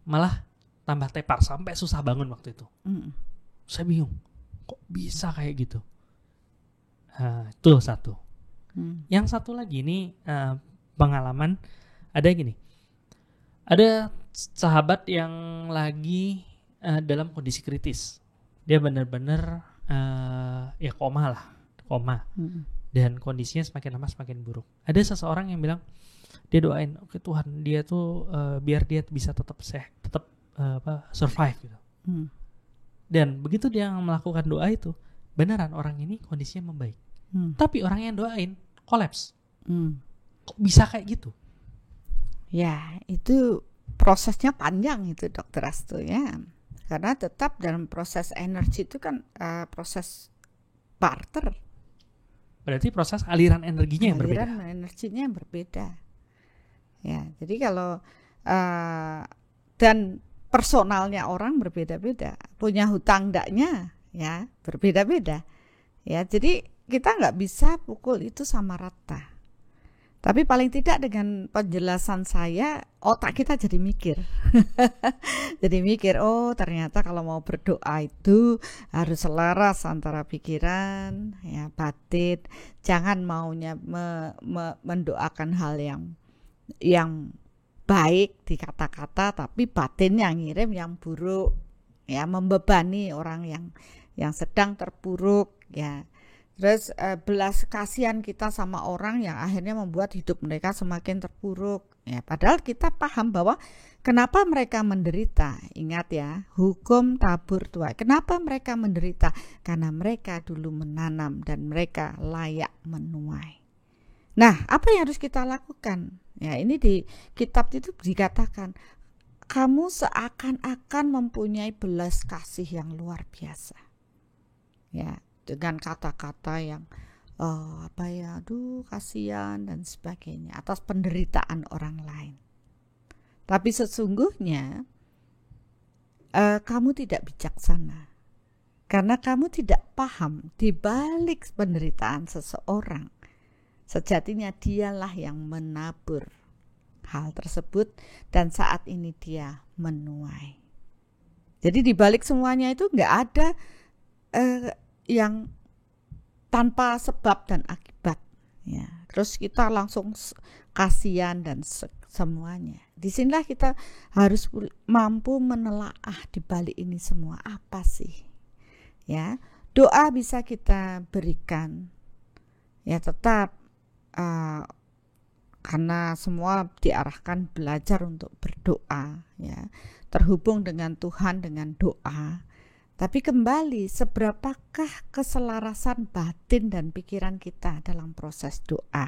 malah tambah tepar sampai susah bangun waktu itu. Saya bingung, kok bisa kayak gitu? Itu satu. Yang satu lagi ini pengalaman ada gini. Ada sahabat yang lagi dalam kondisi kritis. Dia benar-benar ya koma. Dan kondisinya semakin lama semakin buruk. Ada seseorang yang bilang dia doain, oke Tuhan, dia tuh biar dia bisa tetap sehat, tetap survive gitu. Dan begitu dia melakukan doa itu, beneran orang ini kondisinya membaik. Tapi orang yang doain kolaps. Kok bisa kayak gitu? Ya, itu prosesnya panjang itu Dokter Astu ya. Karena tetap dalam proses energi itu kan proses barter. Berarti proses aliran energinya yang berbeda. Aliran energinya yang berbeda. Ya, jadi kalau dan personalnya orang berbeda-beda, punya hutang ndaknya ya berbeda-beda. Ya, jadi kita nggak bisa pukul itu sama rata. Tapi paling tidak dengan penjelasan saya, otak kita jadi mikir. Jadi mikir, oh ternyata kalau mau berdoa itu harus selaras antara pikiran, ya batin. Jangan maunya mendoakan hal yang baik di kata-kata, tapi batin yang ngirim yang buruk, ya membebani orang yang sedang terpuruk, ya. Terus belas kasihan kita sama orang yang akhirnya membuat hidup mereka semakin terpuruk. Ya, padahal kita paham bahwa kenapa mereka menderita. Ingat ya, hukum tabur tuai. Kenapa mereka menderita? Karena mereka dulu menanam dan mereka layak menuai. Nah, apa yang harus kita lakukan? Ya, ini di kitab itu dikatakan, kamu seakan-akan mempunyai belas kasih yang luar biasa. Ya, dengan kata-kata yang aduh kasihan dan sebagainya atas penderitaan orang lain. Tapi sesungguhnya kamu tidak bijaksana karena kamu tidak paham di balik penderitaan seseorang. Sejatinya dialah yang menabur hal tersebut dan saat ini dia menuai. Jadi di balik semuanya itu nggak ada yang tanpa sebab dan akibat, ya. Terus kita langsung kasihan dan semuanya. Disinilah kita harus mampu menelaah di balik ini semua apa sih, ya. Doa bisa kita berikan, ya tetap karena semua diarahkan belajar untuk berdoa, ya, terhubung dengan Tuhan dengan doa. Tapi kembali, seberapakah keselarasan batin dan pikiran kita dalam proses doa?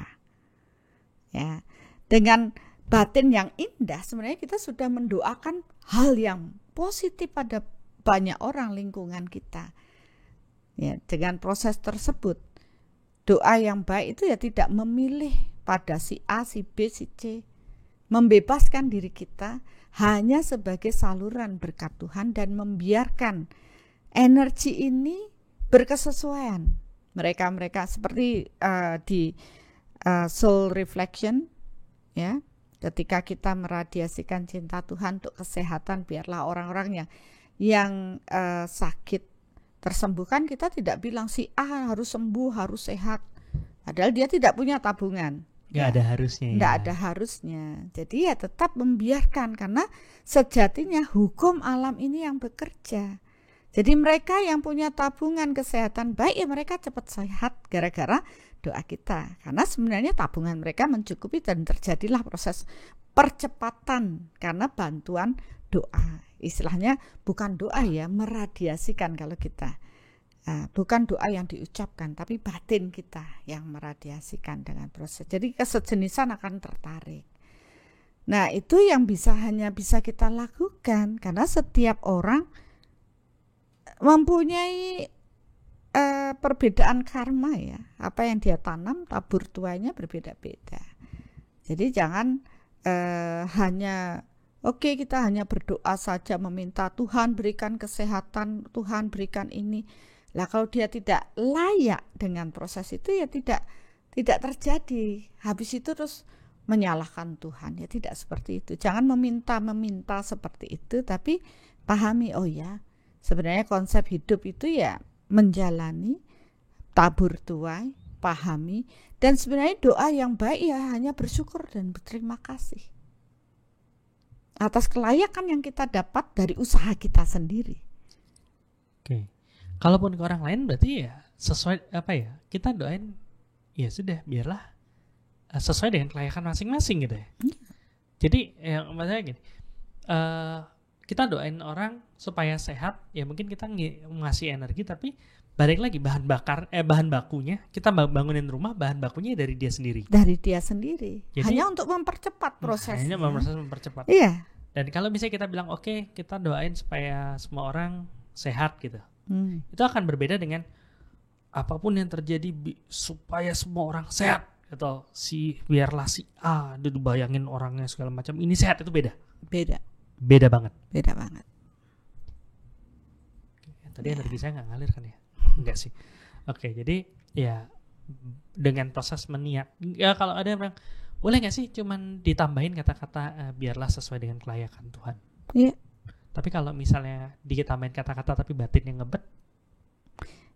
Ya, dengan batin yang indah, sebenarnya kita sudah mendoakan hal yang positif pada banyak orang lingkungan kita. Ya, dengan proses tersebut, doa yang baik itu ya tidak memilih pada si A, si B, si C, membebaskan diri kita hanya sebagai saluran berkat Tuhan dan membiarkan energi ini berkesesuaian. Mereka seperti di soul reflection, ya. Ketika kita meradiasikan cinta Tuhan untuk kesehatan, biarlah orang-orang yang sakit tersembuhkan. Kita tidak bilang si A harus sembuh, harus sehat. Padahal dia tidak punya tabungan. Nggak ada harusnya. Nggak ada harusnya. Jadi ya tetap membiarkan karena sejatinya hukum alam ini yang bekerja. Jadi mereka yang punya tabungan kesehatan baik ya mereka cepat sehat gara-gara doa kita. Karena sebenarnya tabungan mereka mencukupi dan terjadilah proses percepatan karena bantuan doa. Istilahnya bukan doa ya, meradiasikan kalau kita. Bukan doa yang diucapkan tapi batin kita yang meradiasikan dengan proses. Jadi kesejenisan akan tertarik. Nah, itu yang hanya bisa kita lakukan karena setiap orang mempunyai perbedaan karma ya. Apa yang dia tanam, tabur tuainya berbeda-beda. Jadi jangan hanya kita hanya berdoa saja, meminta Tuhan berikan kesehatan, Tuhan berikan ini. Lah kalau dia tidak layak dengan proses itu ya tidak terjadi. Habis itu terus menyalahkan Tuhan, ya tidak seperti itu. Jangan meminta seperti itu, tapi pahami, oh ya, sebenarnya konsep hidup itu ya menjalani, tabur tuai, pahami, dan sebenarnya doa yang baik ya hanya bersyukur dan berterima kasih atas kelayakan yang kita dapat dari usaha kita sendiri. Oke. Kalaupun ke orang lain berarti ya sesuai kita doain ya sudah biarlah sesuai dengan kelayakan masing-masing gitu ya. Jadi yang maksudnya gini, kita doain orang supaya sehat ya mungkin kita ngasih energi, tapi balik lagi bahan bakunya kita bangunin rumah, bahan bakunya dari dia sendiri. Jadi, hanya untuk mempercepat prosesnya. Mempercepat. Iya. Dan kalau misalnya kita bilang kita doain supaya semua orang sehat gitu. Itu akan berbeda dengan apapun yang terjadi supaya semua orang sehat atau biarlah si A dibayangin orangnya segala macam ini sehat, itu beda banget. Tadi energi saya nggak ngalir kan ya? Enggak sih. Oke, jadi ya dengan proses meniat ya, kalau ada yang bilang boleh nggak sih cuman ditambahin kata-kata biarlah sesuai dengan kelayakan Tuhan. Iya. Tapi kalau misalnya ditambahin kata-kata tapi batinnya ngebet,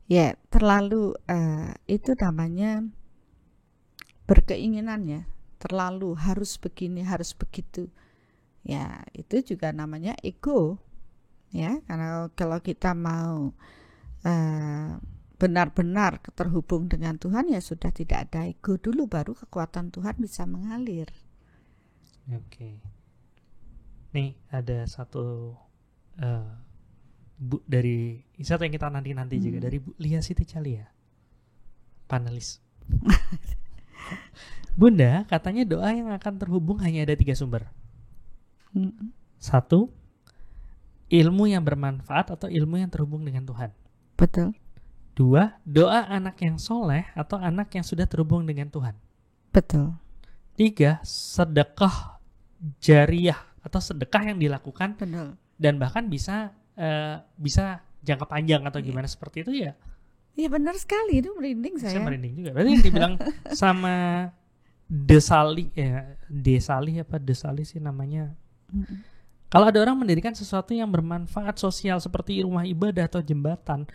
ya terlalu itu namanya berkeinginan ya, terlalu harus begini, harus begitu. Ya, itu juga namanya ego. Ya, karena kalau kita mau benar-benar terhubung dengan Tuhan ya sudah tidak ada ego dulu, baru kekuatan Tuhan bisa mengalir. Oke. Nih ada satu Bu dari satu yang kita nanti juga dari Bu Lia Siti Calia, panelis. Bunda, katanya doa yang akan terhubung hanya ada 3 sumber. 1, ilmu yang bermanfaat atau ilmu yang terhubung dengan Tuhan. Betul. 2, doa anak yang soleh atau anak yang sudah terhubung dengan Tuhan. Betul. 3, sedekah jariah atau sedekah yang dilakukan. Betul. Dan bahkan bisa jangka panjang atau gimana seperti itu ya. Iya benar sekali, itu merinding saya. Saya merinding juga. Berarti yang dibilang sama Desali sih namanya. Kalau ada orang mendirikan sesuatu yang bermanfaat sosial seperti rumah ibadah atau jembatan,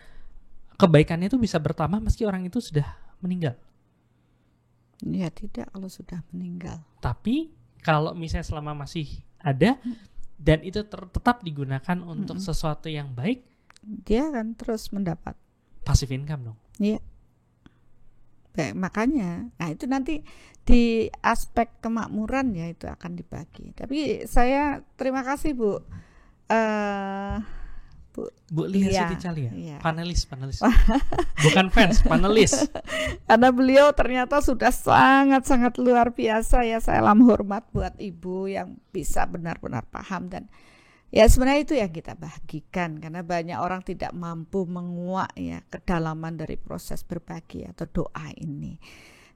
kebaikannya itu bisa bertambah meski orang itu sudah meninggal. Ya tidak kalau sudah meninggal. Tapi kalau misalnya selama masih ada dan itu tetap digunakan untuk sesuatu yang baik, dia akan terus mendapat passive income dong. Iya. Baik, makanya, nah itu nanti di aspek kemakmuran ya itu akan dibagi. Tapi saya terima kasih Bu Lia Siti Calia, iya. panelis, bukan fans, panelis. Karena beliau ternyata sudah sangat luar biasa ya. Saya salam hormat buat Ibu yang bisa benar-benar paham, dan ya sebenarnya itu yang kita bagikan karena banyak orang tidak mampu menguak ya kedalaman dari proses berbagi atau doa ini.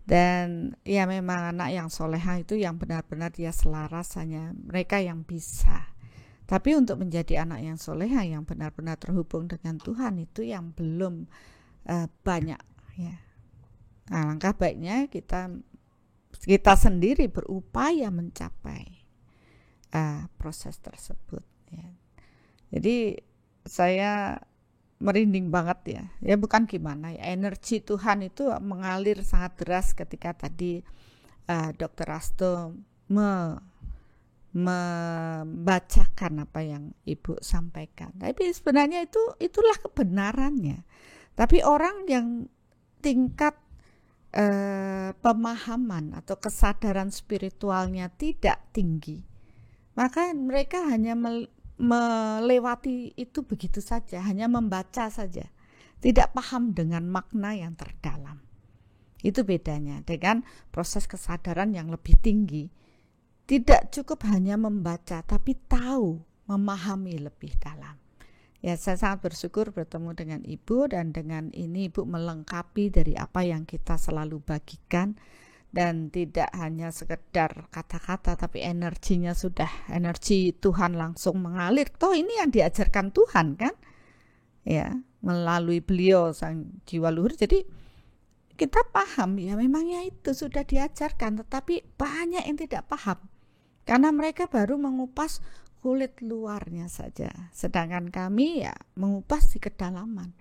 Dan ya memang anak yang soleha itu yang benar-benar dia selaras, hanya mereka yang bisa. Tapi untuk menjadi anak yang soleha yang benar-benar terhubung dengan Tuhan itu yang belum banyak ya. Nah, langkah baiknya kita sendiri berupaya mencapai proses tersebut ya. Jadi saya merinding banget ya. Ya bukan gimana ya, energi Tuhan itu mengalir sangat deras ketika tadi Dr. Asto membacakan apa yang Ibu sampaikan. Tapi sebenarnya itulah kebenarannya. Tapi orang yang tingkat pemahaman atau kesadaran spiritualnya tidak tinggi, maka mereka hanya melewati itu begitu saja, hanya membaca saja, tidak paham dengan makna yang terdalam. Itu bedanya dengan proses kesadaran yang lebih tinggi. Tidak cukup hanya membaca, tapi tahu, memahami lebih dalam. Ya, saya sangat bersyukur bertemu dengan Ibu, dan dengan ini Ibu melengkapi dari apa yang kita selalu bagikan, dan tidak hanya sekedar kata-kata tapi energinya sudah energi Tuhan langsung mengalir. Toh ini yang diajarkan Tuhan kan? Ya, melalui beliau sang jiwa luhur. Jadi kita paham ya, memangnya itu sudah diajarkan, tetapi banyak yang tidak paham karena mereka baru mengupas kulit luarnya saja, sedangkan kami ya mengupas di kedalaman.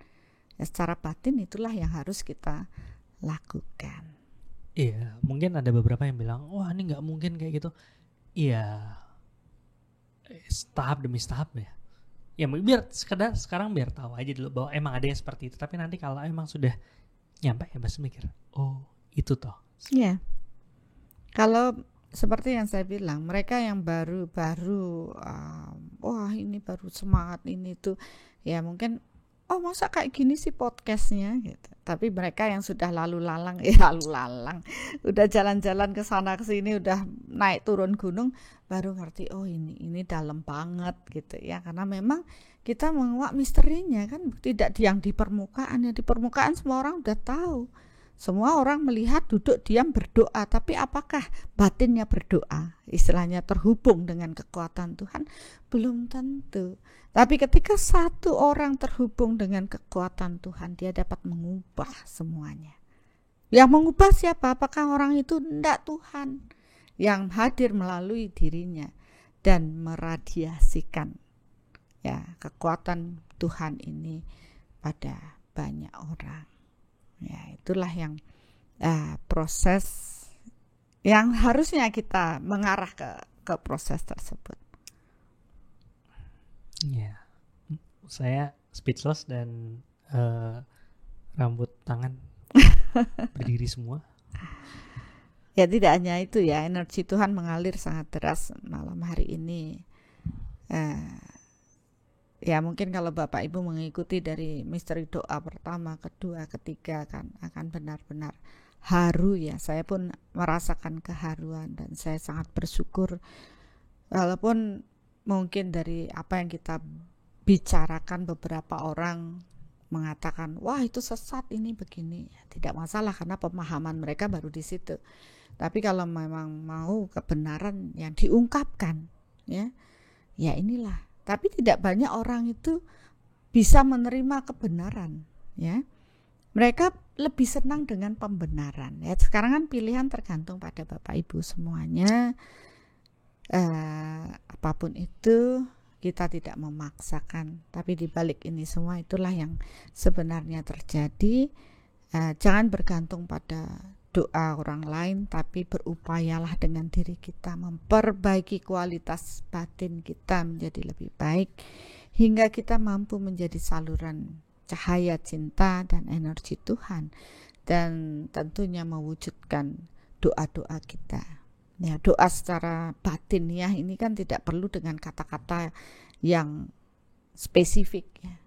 Ya, secara batin itulah yang harus kita lakukan. Iya, mungkin ada beberapa yang bilang, wah ini nggak mungkin kayak gitu. Iya, tahap demi tahap ya. Ya biar sekarang biar tahu aja dulu bahwa emang ada yang seperti itu. Tapi nanti kalau emang sudah nyampe ya pasti mikir, oh itu toh. Ya, kalau seperti yang saya bilang, mereka yang baru-baru, wah ini baru semangat ini tuh, ya mungkin, oh masa kayak gini sih podcastnya gitu. Tapi mereka yang sudah lalu lalang, udah jalan-jalan ke sana ke sini, udah naik turun gunung, baru ngerti, oh ini dalam banget gitu ya. Karena memang kita menguak misterinya kan, tidak yang di permukaan. Yang di permukaan semua orang udah tahu. Semua orang melihat duduk diam berdoa, tapi apakah batinnya berdoa? Istilahnya terhubung dengan kekuatan Tuhan? Belum tentu. Tapi ketika satu orang terhubung dengan kekuatan Tuhan, dia dapat mengubah semuanya. Yang mengubah siapa? Apakah orang itu? Tidak, Tuhan yang hadir melalui dirinya dan meradiasikan ya kekuatan Tuhan ini pada banyak orang. Ya, itulah yang proses yang harusnya kita mengarah ke proses tersebut. Ya, saya speechless dan rambut tangan berdiri semua. Ya, tidak hanya itu ya, energi Tuhan mengalir sangat deras malam hari ini. Ya mungkin kalau Bapak Ibu mengikuti dari misteri doa pertama, kedua, ketiga akan benar-benar haru ya. Saya pun merasakan keharuan dan saya sangat bersyukur, walaupun mungkin dari apa yang kita bicarakan beberapa orang mengatakan wah itu sesat ini begini, ya, tidak masalah karena pemahaman mereka baru di situ. Tapi kalau memang mau kebenaran yang diungkapkan ya inilah. Tapi tidak banyak orang itu bisa menerima kebenaran ya. Mereka lebih senang dengan pembenaran ya. Sekarang kan pilihan tergantung pada Bapak Ibu semuanya. Apapun itu kita tidak memaksakan, tapi di balik ini semua itulah yang sebenarnya terjadi. Jangan bergantung pada doa orang lain, tapi berupayalah dengan diri kita memperbaiki kualitas batin kita menjadi lebih baik hingga kita mampu menjadi saluran cahaya cinta dan energi Tuhan, dan tentunya mewujudkan doa-doa kita. Ya, doa secara batin ya ini kan tidak perlu dengan kata-kata yang spesifik ya.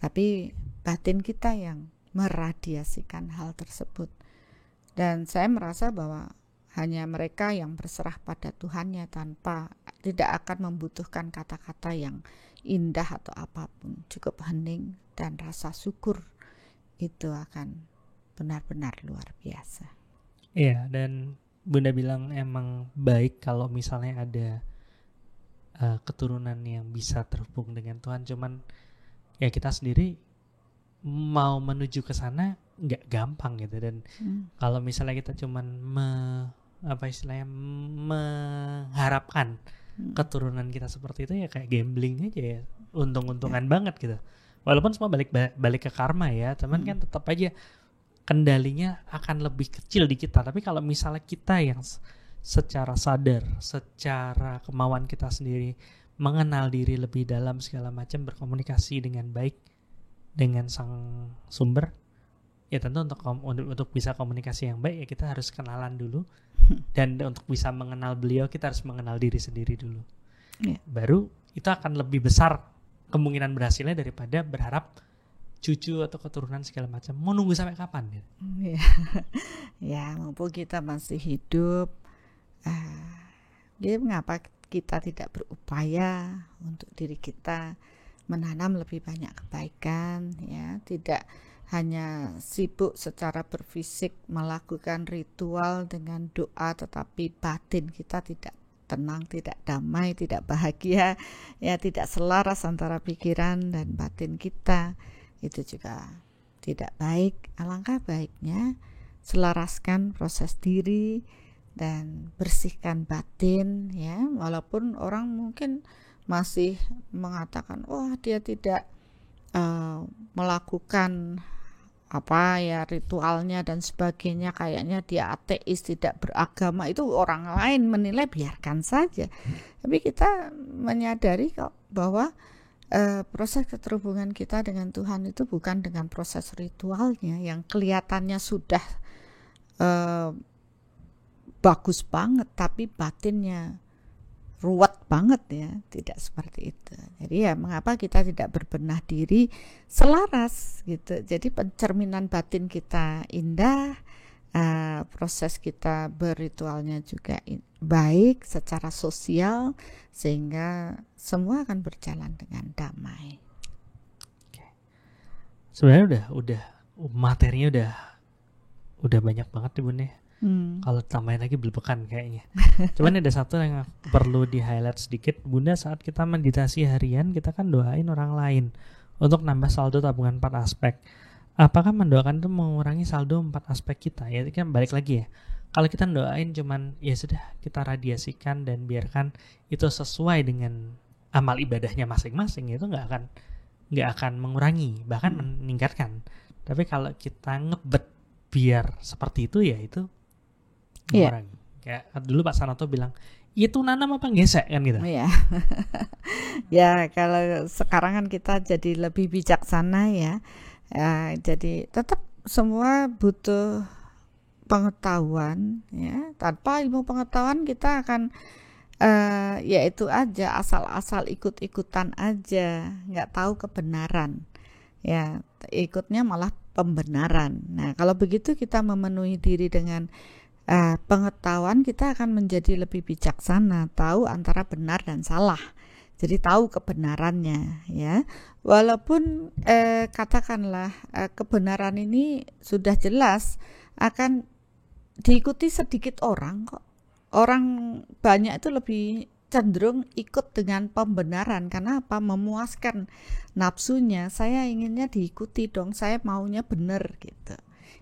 Tapi batin kita yang meradiasikan hal tersebut. Dan saya merasa bahwa hanya mereka yang berserah pada Tuhannya tanpa tidak akan membutuhkan kata-kata yang indah atau apapun, cukup hening dan rasa syukur itu akan benar-benar luar biasa. Iya, dan Bunda bilang emang baik kalau misalnya ada keturunan yang bisa terhubung dengan Tuhan, cuman ya kita sendiri mau menuju ke sana nggak gampang gitu. Dan kalau misalnya kita cuman mengharapkan keturunan kita seperti itu ya kayak gambling aja ya, untung-untungan banget gitu. Walaupun semua balik ke karma ya, cuman kan tetap aja kendalinya akan lebih kecil di kita. Tapi kalau misalnya kita yang secara sadar, secara kemauan kita sendiri mengenal diri lebih dalam segala macam, berkomunikasi dengan baik dengan sang sumber, ya tentu untuk bisa komunikasi yang baik ya kita harus kenalan dulu. Dan untuk bisa mengenal beliau kita harus mengenal diri sendiri dulu. Baru itu akan lebih besar kemungkinan berhasilnya daripada berharap cucu atau keturunan segala macam. Mau nunggu sampai kapan gitu? Ya mumpung kita masih hidup, jadi mengapa kita tidak berupaya untuk diri kita menanam lebih banyak kebaikan, ya, tidak hanya sibuk secara berfisik melakukan ritual dengan doa, tetapi batin kita tidak tenang, tidak damai, tidak bahagia, ya, tidak selaras antara pikiran dan batin kita. Itu juga tidak baik. Alangkah baiknya selaraskan proses diri dan bersihkan batin, ya, walaupun orang mungkin masih mengatakan, wah, dia tidak melakukan apa ya ritualnya dan sebagainya, kayaknya dia ateis, tidak beragama. Itu orang lain menilai, biarkan saja. Tapi kita menyadari kok bahwa proses keterhubungan kita dengan Tuhan itu bukan dengan proses ritualnya yang kelihatannya sudah bagus banget, tapi batinnya ruwet banget, ya, tidak seperti itu. Jadi ya mengapa kita tidak berbenah diri selaras gitu. Jadi pencerminan batin kita indah, proses kita berritualnya juga baik secara sosial, sehingga semua akan berjalan dengan damai. Sebenarnya udah materinya udah banyak banget ya Bunda. Kalau tambahin lagi belepekan kayaknya. Cuman ada satu yang perlu di highlight sedikit, Bunda. Saat kita meditasi harian, kita kan doain orang lain untuk nambah saldo tabungan 4 aspek. Apakah mendoakan itu mengurangi saldo 4 aspek kita? Ya kan balik lagi ya. Kalau kita doain cuman ya sudah kita radiasikan dan biarkan itu sesuai dengan amal ibadahnya masing-masing, itu nggak akan mengurangi, bahkan meningkatkan. Tapi kalau kita ngebet biar seperti itu, ya itu mengurangi. Kayak dulu Pak Sanoto bilang, itu nanam apa gesek kan gitu. Iya. Ya kalau sekarang kan kita jadi lebih bijaksana, ya. Jadi tetap semua butuh pengetahuan, ya. Tanpa ilmu pengetahuan kita akan ya itu aja, asal-asal ikut-ikutan aja, nggak tahu kebenaran, ya, ikutnya malah pembenaran. Nah kalau begitu kita memenuhi diri dengan pengetahuan, kita akan menjadi lebih bijaksana, tahu antara benar dan salah. Jadi tahu kebenarannya, ya. Walaupun katakanlah kebenaran ini sudah jelas akan diikuti sedikit orang kok. Orang banyak itu lebih cenderung ikut dengan pembenaran. Karena apa? Memuaskan nafsunya. Saya inginnya diikuti dong, saya maunya benar gitu.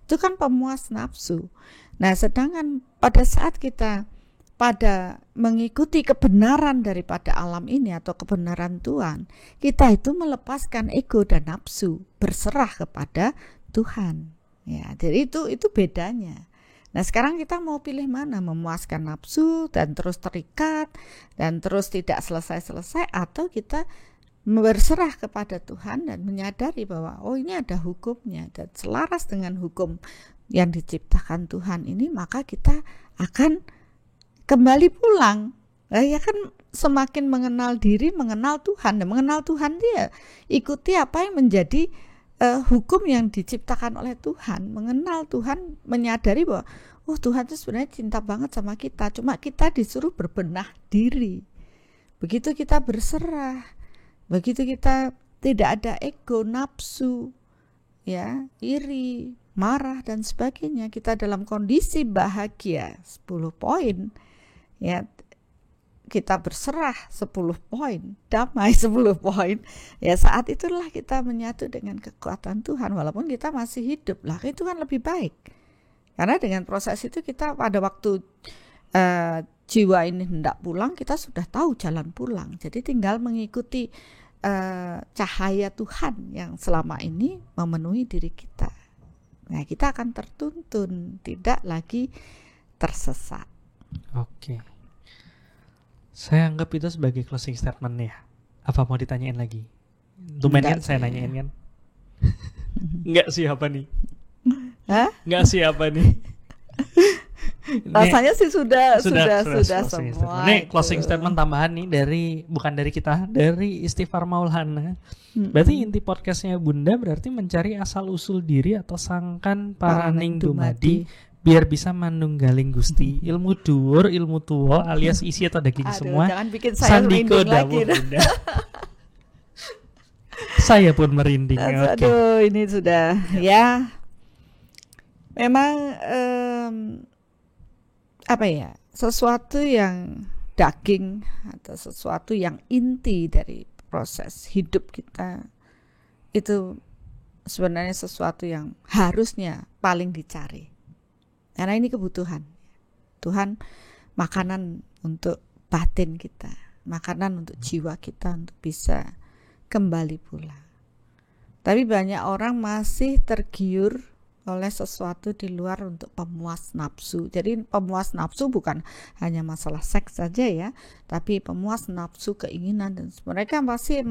Itu kan pemuas nafsu. Nah, sedangkan pada saat kita pada mengikuti kebenaran daripada alam ini atau kebenaran Tuhan, kita itu melepaskan ego dan nafsu, berserah kepada Tuhan. Ya, jadi itu bedanya. Nah, sekarang kita mau pilih mana? Memuaskan nafsu dan terus terikat dan terus tidak selesai-selesai, atau kita berserah kepada Tuhan dan menyadari bahwa oh ini ada hukumnya dan selaras dengan hukum yang diciptakan Tuhan ini, maka kita akan kembali pulang. Ya kan, semakin mengenal diri, mengenal Tuhan. Dan mengenal Tuhan dia ikuti apa yang menjadi hukum yang diciptakan oleh Tuhan. Mengenal Tuhan, menyadari bahwa oh Tuhan itu sebenarnya cinta banget sama kita, cuma kita disuruh berbenah diri. Begitu kita berserah, begitu kita tidak ada ego, nafsu, ya, iri, marah dan sebagainya, kita dalam kondisi bahagia 10 poin, ya, kita berserah 10 poin, damai 10 poin, ya, saat itulah kita menyatu dengan kekuatan Tuhan. Walaupun kita masih hidup, lah itu kan lebih baik, karena dengan proses itu kita pada waktu jiwa ini hendak pulang, kita sudah tahu jalan pulang. Jadi tinggal mengikuti cahaya Tuhan yang selama ini memenuhi diri kita. Nah, kita akan tertuntun, tidak lagi tersesat. Oke. Saya anggap itu sebagai closing statement ya. Apa mau ditanyain lagi? Lumayan kan saya nanyain kan? Enggak siapa nih? Hah? Enggak siapa nih? Rasanya sih sudah semua. Nih closing statement tambahan nih bukan dari kita, dari Istighfar Maulana. Berarti inti podcastnya Bunda berarti mencari asal usul diri atau sangkan paraning dumadi biar bisa manunggaling Gusti. Ilmu dhuwur, ilmu tuwa alias isi atau daging semua. Jangan bikin saya merinding lagi. Bunda. Saya pun merinding. Oke. Aduh, ini sudah ya. Memang apa ya? Sesuatu yang daging atau sesuatu yang inti dari proses hidup kita itu sebenarnya sesuatu yang harusnya paling dicari. Karena ini kebutuhan. Tuhan makanan untuk batin kita, makanan untuk jiwa kita untuk bisa kembali pula. Tapi banyak orang masih tergiur oleh sesuatu di luar untuk pemuas nafsu. Jadi pemuas nafsu bukan hanya masalah seks saja ya, tapi pemuas nafsu, keinginan, dan mereka masih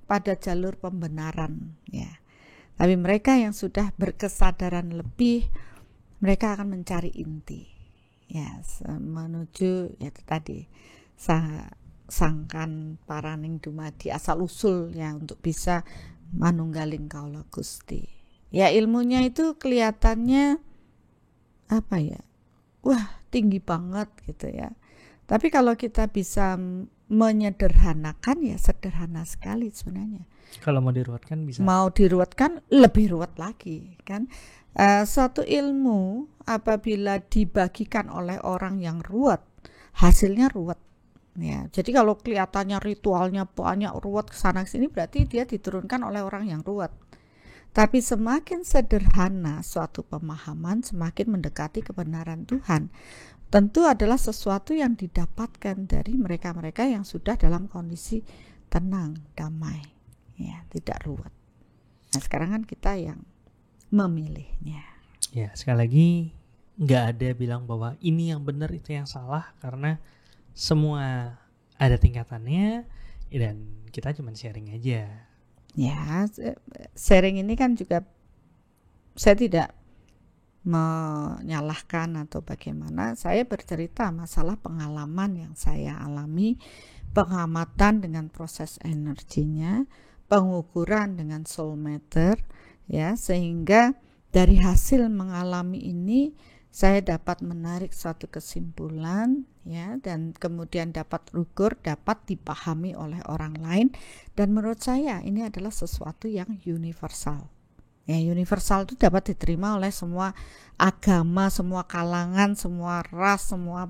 pada jalur pembenaran ya. Tapi mereka yang sudah berkesadaran lebih, mereka akan mencari inti ya, menuju ya tadi sangkan paraning dumadi asal usul ya, untuk bisa manunggaling kaula Gusti. Ya ilmunya itu kelihatannya apa ya, wah tinggi banget gitu ya. Tapi kalau kita bisa menyederhanakan ya sederhana sekali sebenarnya. Kalau mau diruwetkan bisa. Mau diruwetkan lebih ruwet lagi kan. Suatu ilmu apabila dibagikan oleh orang yang ruwet, hasilnya ruwet. Ya, jadi kalau kelihatannya ritualnya banyak ruwet kesana kesini, berarti dia diturunkan oleh orang yang ruwet. Tapi semakin sederhana suatu pemahaman, semakin mendekati kebenaran Tuhan. Tentu adalah sesuatu yang didapatkan dari mereka-mereka yang sudah dalam kondisi tenang, damai, ya, tidak ruwet. Nah, sekarang kan kita yang memilihnya. Ya, sekali lagi nggak ada bilang bahwa ini yang benar itu yang salah, karena semua ada tingkatannya dan kita cuma sharing aja. Ya, sharing ini kan juga saya tidak menyalahkan atau bagaimana. Saya bercerita masalah pengalaman yang saya alami, pengamatan dengan proses energinya, pengukuran dengan soul meter, ya, sehingga dari hasil mengalami ini saya dapat menarik suatu kesimpulan ya, dan kemudian dapat ukur, dapat dipahami oleh orang lain, dan menurut saya ini adalah sesuatu yang universal. Ya, universal itu dapat diterima oleh semua agama, semua kalangan, semua ras, semua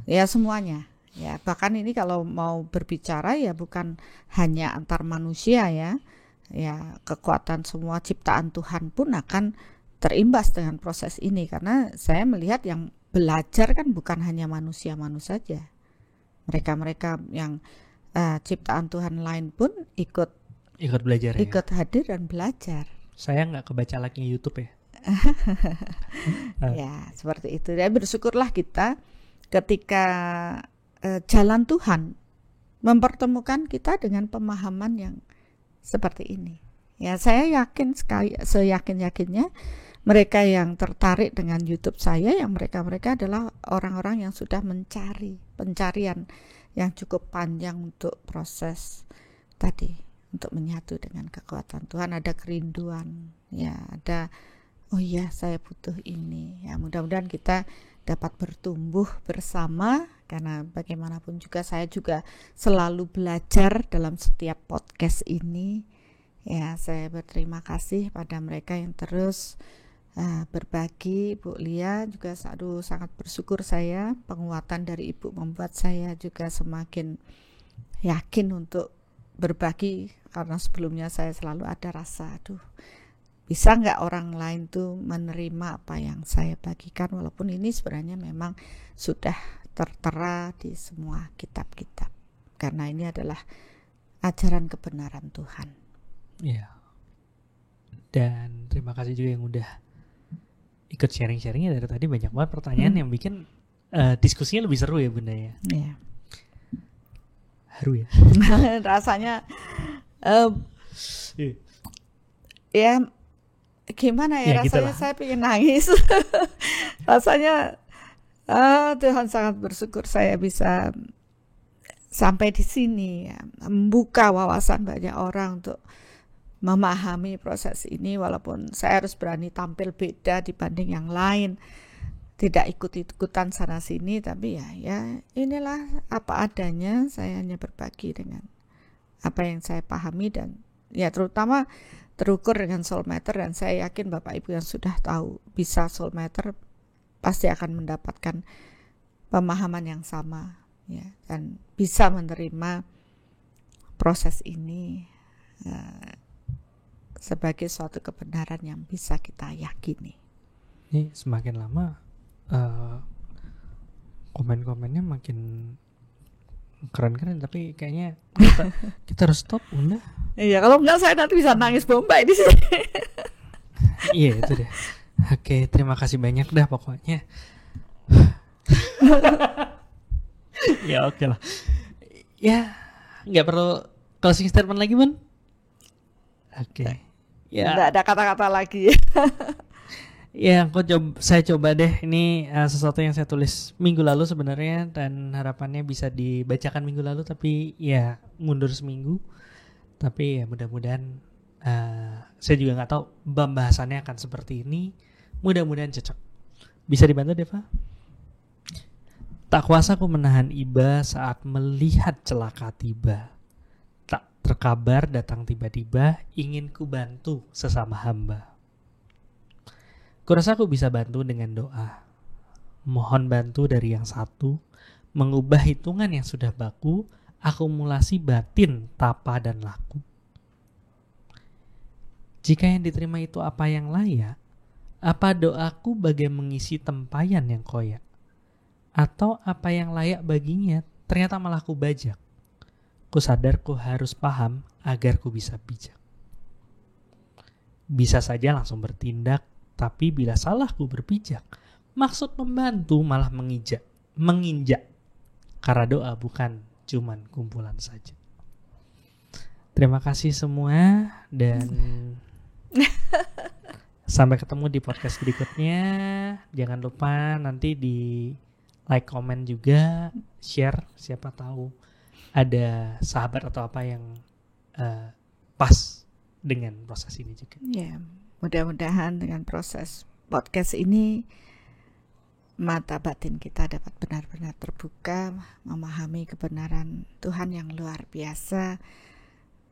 ya semuanya. Ya, bahkan ini kalau mau berbicara ya bukan hanya antar manusia ya. Ya, kekuatan semua ciptaan Tuhan pun akan terimbas dengan proses ini, karena saya melihat yang belajar kan bukan hanya manusia-manusia saja. Mereka-mereka yang ciptaan Tuhan lain pun ikut belajar, ikut hadir dan belajar. Saya nggak kebaca lagi YouTube ya. Ya, seperti itu. Dan bersyukurlah kita ketika jalan Tuhan mempertemukan kita dengan pemahaman yang seperti ini. Ya, saya yakin sekali, seyakin-yakinnya mereka yang tertarik dengan YouTube saya, yang mereka adalah orang-orang yang sudah mencari pencarian yang cukup panjang untuk proses tadi, untuk menyatu dengan kekuatan Tuhan. Ada kerinduan, ya, ada oh iya saya butuh ini. Ya, mudah-mudahan kita dapat bertumbuh bersama, karena bagaimanapun juga saya juga selalu belajar dalam setiap podcast ini. Ya, saya berterima kasih pada mereka yang terus berbagi. Bu Lia juga sangat bersyukur saya, penguatan dari Ibu membuat saya juga semakin yakin untuk berbagi, karena sebelumnya saya selalu ada rasa bisa nggak orang lain tuh menerima apa yang saya bagikan, walaupun ini sebenarnya memang sudah tertera di semua kitab-kitab, karena ini adalah ajaran kebenaran Tuhan. Iya. Dan terima kasih juga yang udah ikut sharing-sharingnya. Dari tadi banyak banget pertanyaan yang bikin diskusinya lebih seru ya Bunda ya. Iya. Haru ya. Rasanya ya gimana ya, rasanya saya pengen nangis. Rasanya Tuhan sangat bersyukur saya bisa sampai di sini ya, membuka wawasan banyak orang untuk memahami proses ini, walaupun saya harus berani tampil beda dibanding yang lain, tidak ikut-ikutan sana sini, tapi ya inilah apa adanya. Saya hanya berbagi dengan apa yang saya pahami, dan ya terutama terukur dengan soulmeter, dan saya yakin Bapak Ibu yang sudah tahu bisa soulmeter pasti akan mendapatkan pemahaman yang sama ya, dan bisa menerima proses ini sebagai suatu kebenaran yang bisa kita yakini. Ini semakin lama komen-komennya makin keren-keren, tapi kayaknya kita harus stop, Bunda. Iya, kalau enggak saya nanti bisa nangis Bombay di sini. Iya, itu deh. Oke, terima kasih banyak dah pokoknya. Ya oke lah. Ya, nggak perlu closing statement lagi, Bun. Oke. Ya. Nggak ada kata-kata lagi. Ya, saya coba deh. Ini sesuatu yang saya tulis minggu lalu sebenarnya, dan harapannya bisa dibacakan minggu lalu, tapi ya mundur seminggu. Tapi ya mudah-mudahan saya juga nggak tahu pembahasannya akan seperti ini. Mudah-mudahan cocok. Bisa dibantu, Deva? Tak kuasa ku menahan iba saat melihat celaka tiba. Tak terkabar datang tiba-tiba, ingin ku bantu sesama hamba. Kurasa aku bisa bantu dengan doa. Mohon bantu dari yang satu, mengubah hitungan yang sudah baku, akumulasi batin, tapa dan laku. Jika yang diterima itu apa yang layak, apa doaku bagai mengisi tempayan yang koyak? Atau apa yang layak baginya ternyata malah ku bajak? Ku sadar ku harus paham agar ku bisa bijak. Bisa saja langsung bertindak, tapi bila salah ku berpijak, maksud membantu malah menginjak. Karena doa bukan cuman kumpulan saja. Terima kasih semua, dan sampai ketemu di podcast berikutnya. Jangan lupa nanti di like, komen juga, share, siapa tahu ada sahabat atau apa yang pas dengan proses ini juga. Ya, mudah-mudahan dengan proses podcast ini mata batin kita dapat benar-benar terbuka, memahami kebenaran Tuhan yang luar biasa,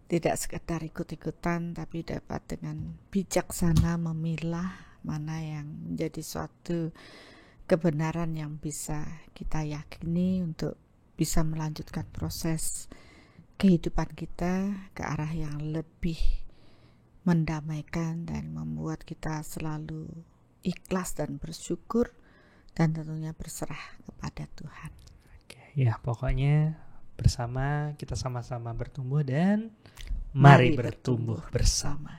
tidak sekedar ikut-ikutan, tapi dapat dengan bijaksana memilah mana yang menjadi suatu kebenaran yang bisa kita yakini untuk bisa melanjutkan proses kehidupan kita ke arah yang lebih mendamaikan dan membuat kita selalu ikhlas dan bersyukur, dan tentunya berserah kepada Tuhan. Oke, ya pokoknya bersama kita sama-sama bertumbuh, dan mari bertumbuh bersama.